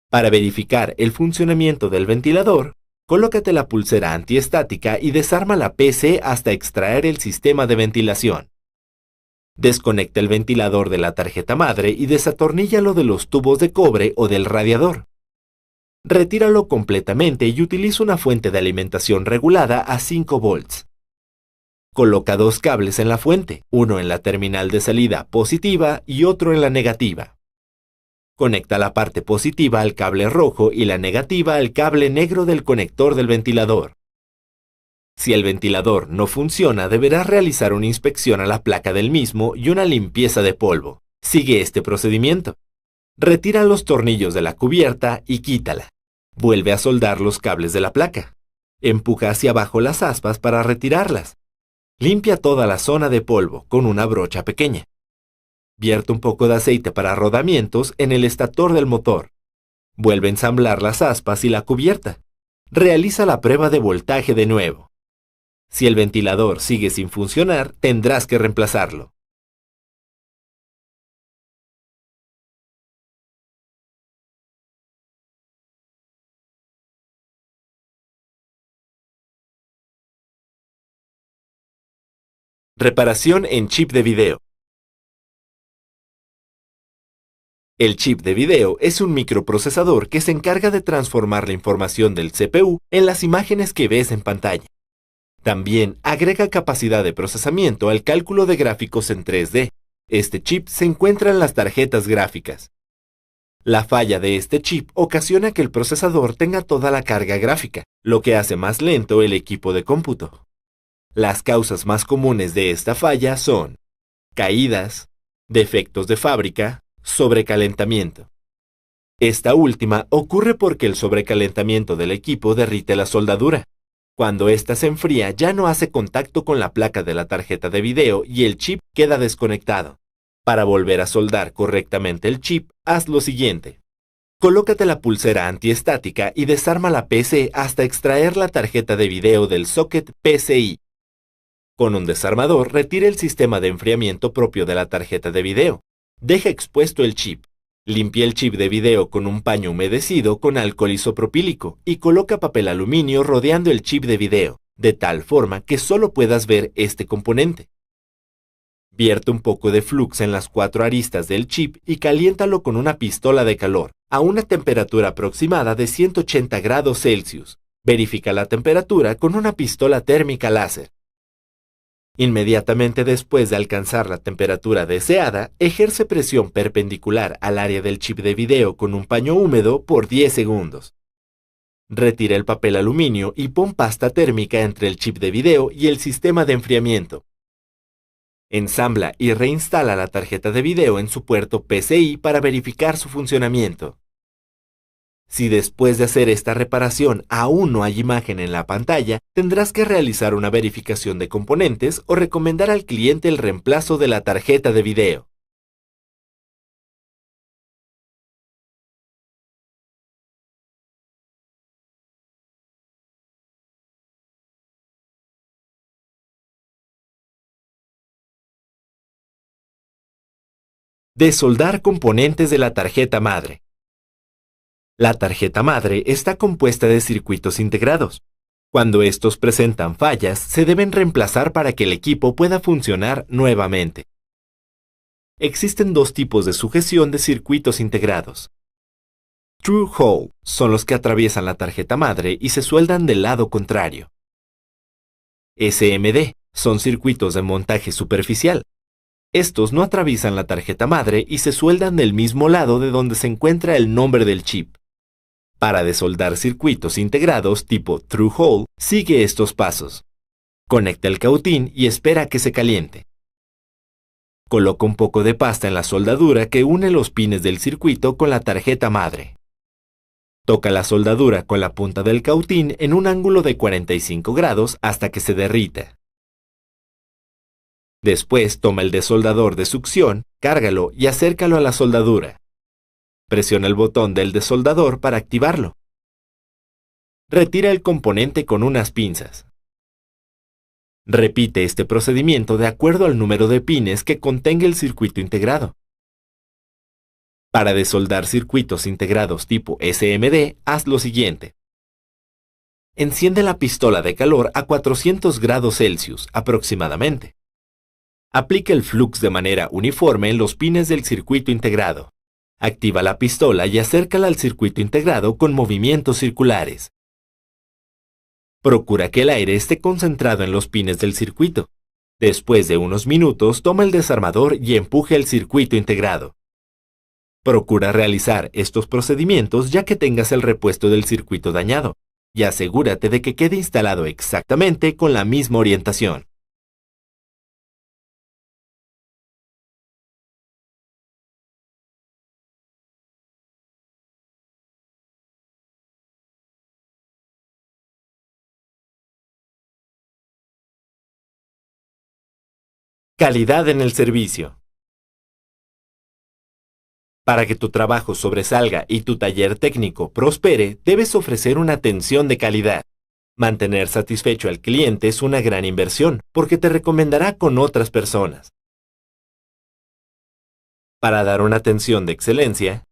Para verificar el funcionamiento del ventilador, colócate la pulsera antiestática y desarma la PC hasta extraer el sistema de ventilación. Desconecta el ventilador de la tarjeta madre y desatorníllalo de los tubos de cobre o del radiador. Retíralo completamente y utiliza una fuente de alimentación regulada a 5 volts. Coloca 2 cables en la fuente, uno en la terminal de salida positiva y otro en la negativa. Conecta la parte positiva al cable rojo y la negativa al cable negro del conector del ventilador. Si el ventilador no funciona, deberás realizar una inspección a la placa del mismo y una limpieza de polvo. Sigue este procedimiento. Retira los tornillos de la cubierta y quítala. Vuelve a soldar los cables de la placa. Empuja hacia abajo las aspas para retirarlas. Limpia toda la zona de polvo con una brocha pequeña. Vierte un poco de aceite para rodamientos en el estator del motor. Vuelve a ensamblar las aspas y la cubierta. Realiza la prueba de voltaje de nuevo. Si el ventilador sigue sin funcionar, tendrás que reemplazarlo. Reparación en chip de video. El chip de video es un microprocesador que se encarga de transformar la información del CPU en las imágenes que ves en pantalla. También agrega capacidad de procesamiento al cálculo de gráficos en 3D. Este chip se encuentra en las tarjetas gráficas. La falla de este chip ocasiona que el procesador tenga toda la carga gráfica, lo que hace más lento el equipo de cómputo. Las causas más comunes de esta falla son caídas, defectos de fábrica, sobrecalentamiento. Esta última ocurre porque el sobrecalentamiento del equipo derrite la soldadura. Cuando ésta se enfría, ya no hace contacto con la placa de la tarjeta de video y el chip queda desconectado. Para volver a soldar correctamente el chip, haz lo siguiente. Colócate la pulsera antiestática y desarma la PC hasta extraer la tarjeta de video del socket PCI. Con un desarmador, retire el sistema de enfriamiento propio de la tarjeta de video. Deja expuesto el chip. Limpia el chip de video con un paño humedecido con alcohol isopropílico y coloca papel aluminio rodeando el chip de video, de tal forma que solo puedas ver este componente. Vierte un poco de flux en las 4 aristas del chip y caliéntalo con una pistola de calor, a una temperatura aproximada de 180 grados Celsius. Verifica la temperatura con una pistola térmica láser. Inmediatamente después de alcanzar la temperatura deseada, ejerce presión perpendicular al área del chip de video con un paño húmedo por 10 segundos. Retira el papel aluminio y pon pasta térmica entre el chip de video y el sistema de enfriamiento. Ensambla y reinstala la tarjeta de video en su puerto PCI para verificar su funcionamiento. Si después de hacer esta reparación aún no hay imagen en la pantalla, tendrás que realizar una verificación de componentes o recomendar al cliente el reemplazo de la tarjeta de video. Desoldar componentes de la tarjeta madre. La tarjeta madre está compuesta de circuitos integrados. Cuando estos presentan fallas, se deben reemplazar para que el equipo pueda funcionar nuevamente. Existen dos tipos de sujeción de circuitos integrados. Through hole son los que atraviesan la tarjeta madre y se sueldan del lado contrario. SMD son circuitos de montaje superficial. Estos no atraviesan la tarjeta madre y se sueldan del mismo lado de donde se encuentra el nombre del chip. Para desoldar circuitos integrados tipo through hole, sigue estos pasos. Conecta el cautín y espera a que se caliente. Coloca un poco de pasta en la soldadura que une los pines del circuito con la tarjeta madre. Toca la soldadura con la punta del cautín en un ángulo de 45 grados hasta que se derrita. Después toma el desoldador de succión, cárgalo y acércalo a la soldadura. Presiona el botón del desoldador para activarlo. Retira el componente con unas pinzas. Repite este procedimiento de acuerdo al número de pines que contenga el circuito integrado. Para desoldar circuitos integrados tipo SMD, haz lo siguiente. Enciende la pistola de calor a 400 grados Celsius aproximadamente. Aplica el flux de manera uniforme en los pines del circuito integrado. Activa la pistola y acércala al circuito integrado con movimientos circulares. Procura que el aire esté concentrado en los pines del circuito. Después de unos minutos, toma el desarmador y empuje el circuito integrado. Procura realizar estos procedimientos ya que tengas el repuesto del circuito dañado, y asegúrate de que quede instalado exactamente con la misma orientación. Calidad en el servicio. Para que tu trabajo sobresalga y tu taller técnico prospere, debes ofrecer una atención de calidad. Mantener satisfecho al cliente es una gran inversión, porque te recomendará con otras personas. Para dar una atención de excelencia,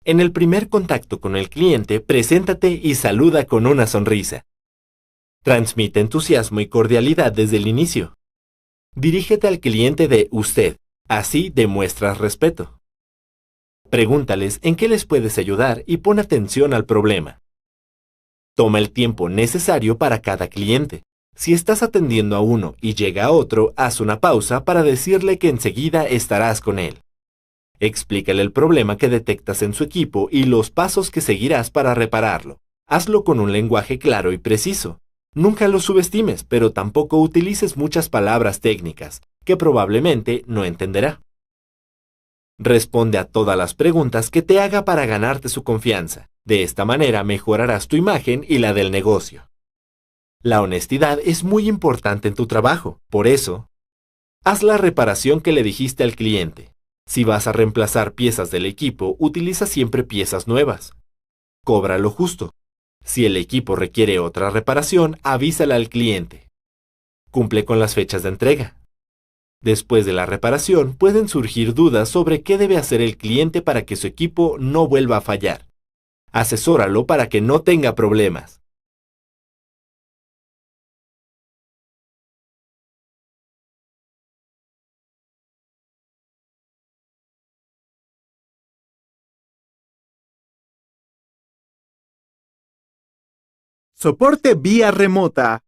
en el primer contacto con el cliente, preséntate y saluda con una sonrisa. Transmite entusiasmo y cordialidad desde el inicio. Dirígete al cliente de usted, así demuestras respeto. Pregúntales en qué les puedes ayudar y pon atención al problema. Toma el tiempo necesario para cada cliente. Si estás atendiendo a uno y llega a otro, haz una pausa para decirle que enseguida estarás con él. Explícale el problema que detectas en su equipo y los pasos que seguirás para repararlo. Hazlo con un lenguaje claro y preciso. Nunca lo subestimes, pero tampoco utilices muchas palabras técnicas, que probablemente no entenderá. Responde a todas las preguntas que te haga para ganarte su confianza. De esta manera mejorarás tu imagen y la del negocio. La honestidad es muy importante en tu trabajo, por eso, haz la reparación que le dijiste al cliente. Si vas a reemplazar piezas del equipo, utiliza siempre piezas nuevas. Cobra lo justo. Si el equipo requiere otra reparación, avísala al cliente. Cumple con las fechas de entrega. Después de la reparación, pueden surgir dudas sobre qué debe hacer el cliente para que su equipo no vuelva a fallar. Asesóralo para que no tenga problemas. Soporte vía remota.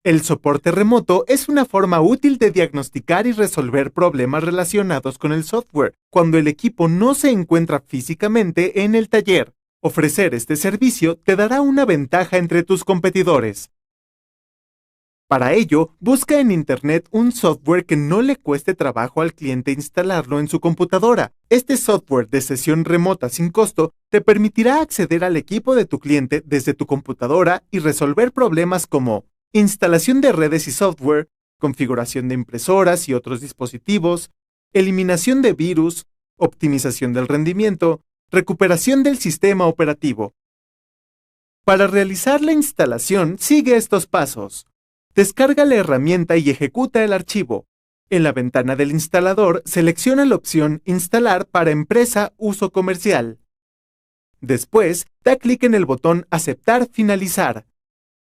El soporte remoto es una forma útil de diagnosticar y resolver problemas relacionados con el software cuando el equipo no se encuentra físicamente en el taller. Ofrecer este servicio te dará una ventaja entre tus competidores. Para ello, busca en Internet un software que no le cueste trabajo al cliente instalarlo en su computadora. Este software de sesión remota sin costo te permitirá acceder al equipo de tu cliente desde tu computadora y resolver problemas como instalación de redes y software, configuración de impresoras y otros dispositivos, eliminación de virus, optimización del rendimiento, recuperación del sistema operativo. Para realizar la instalación, sigue estos pasos. Descarga la herramienta y ejecuta el archivo. En la ventana del instalador, selecciona la opción Instalar para empresa uso comercial. Después, da clic en el botón Aceptar finalizar.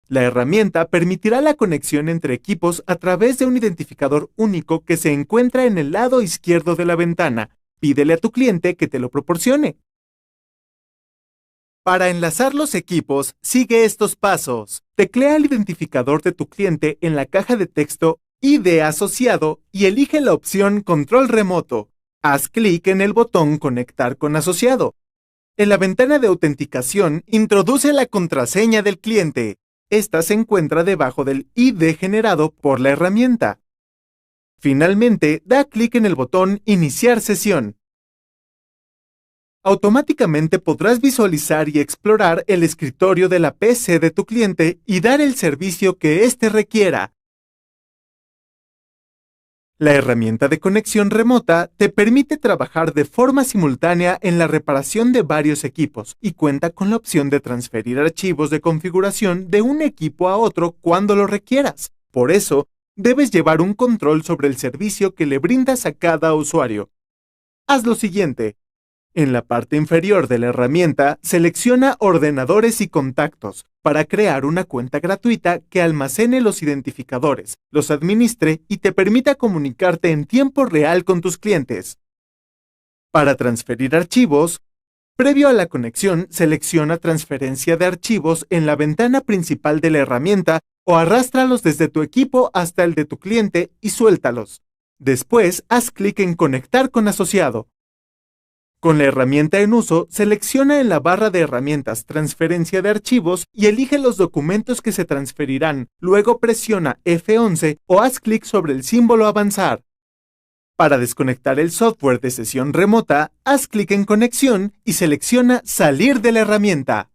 La herramienta permitirá la conexión entre equipos a través de un identificador único que se encuentra en el lado izquierdo de la ventana. Pídele a tu cliente que te lo proporcione. Para enlazar los equipos, sigue estos pasos. Teclea el identificador de tu cliente en la caja de texto ID asociado y elige la opción Control Remoto. Haz clic en el botón Conectar con asociado. En la ventana de autenticación, introduce la contraseña del cliente. Esta se encuentra debajo del ID generado por la herramienta. Finalmente, da clic en el botón Iniciar sesión. Automáticamente podrás visualizar y explorar el escritorio de la PC de tu cliente y dar el servicio que éste requiera. La herramienta de conexión remota te permite trabajar de forma simultánea en la reparación de varios equipos y cuenta con la opción de transferir archivos de configuración de un equipo a otro cuando lo requieras. Por eso, debes llevar un control sobre el servicio que le brindas a cada usuario. Haz lo siguiente. En la parte inferior de la herramienta, selecciona Ordenadores y contactos para crear una cuenta gratuita que almacene los identificadores, los administre y te permita comunicarte en tiempo real con tus clientes. Para transferir archivos, previo a la conexión, selecciona Transferencia de archivos en la ventana principal de la herramienta o arrástralos desde tu equipo hasta el de tu cliente y suéltalos. Después, haz clic en Conectar con asociado. Con la herramienta en uso, selecciona en la barra de herramientas Transferencia de archivos y elige los documentos que se transferirán. Luego presiona F11 o haz clic sobre el símbolo Avanzar. Para desconectar el software de sesión remota, haz clic en Conexión y selecciona Salir de la herramienta.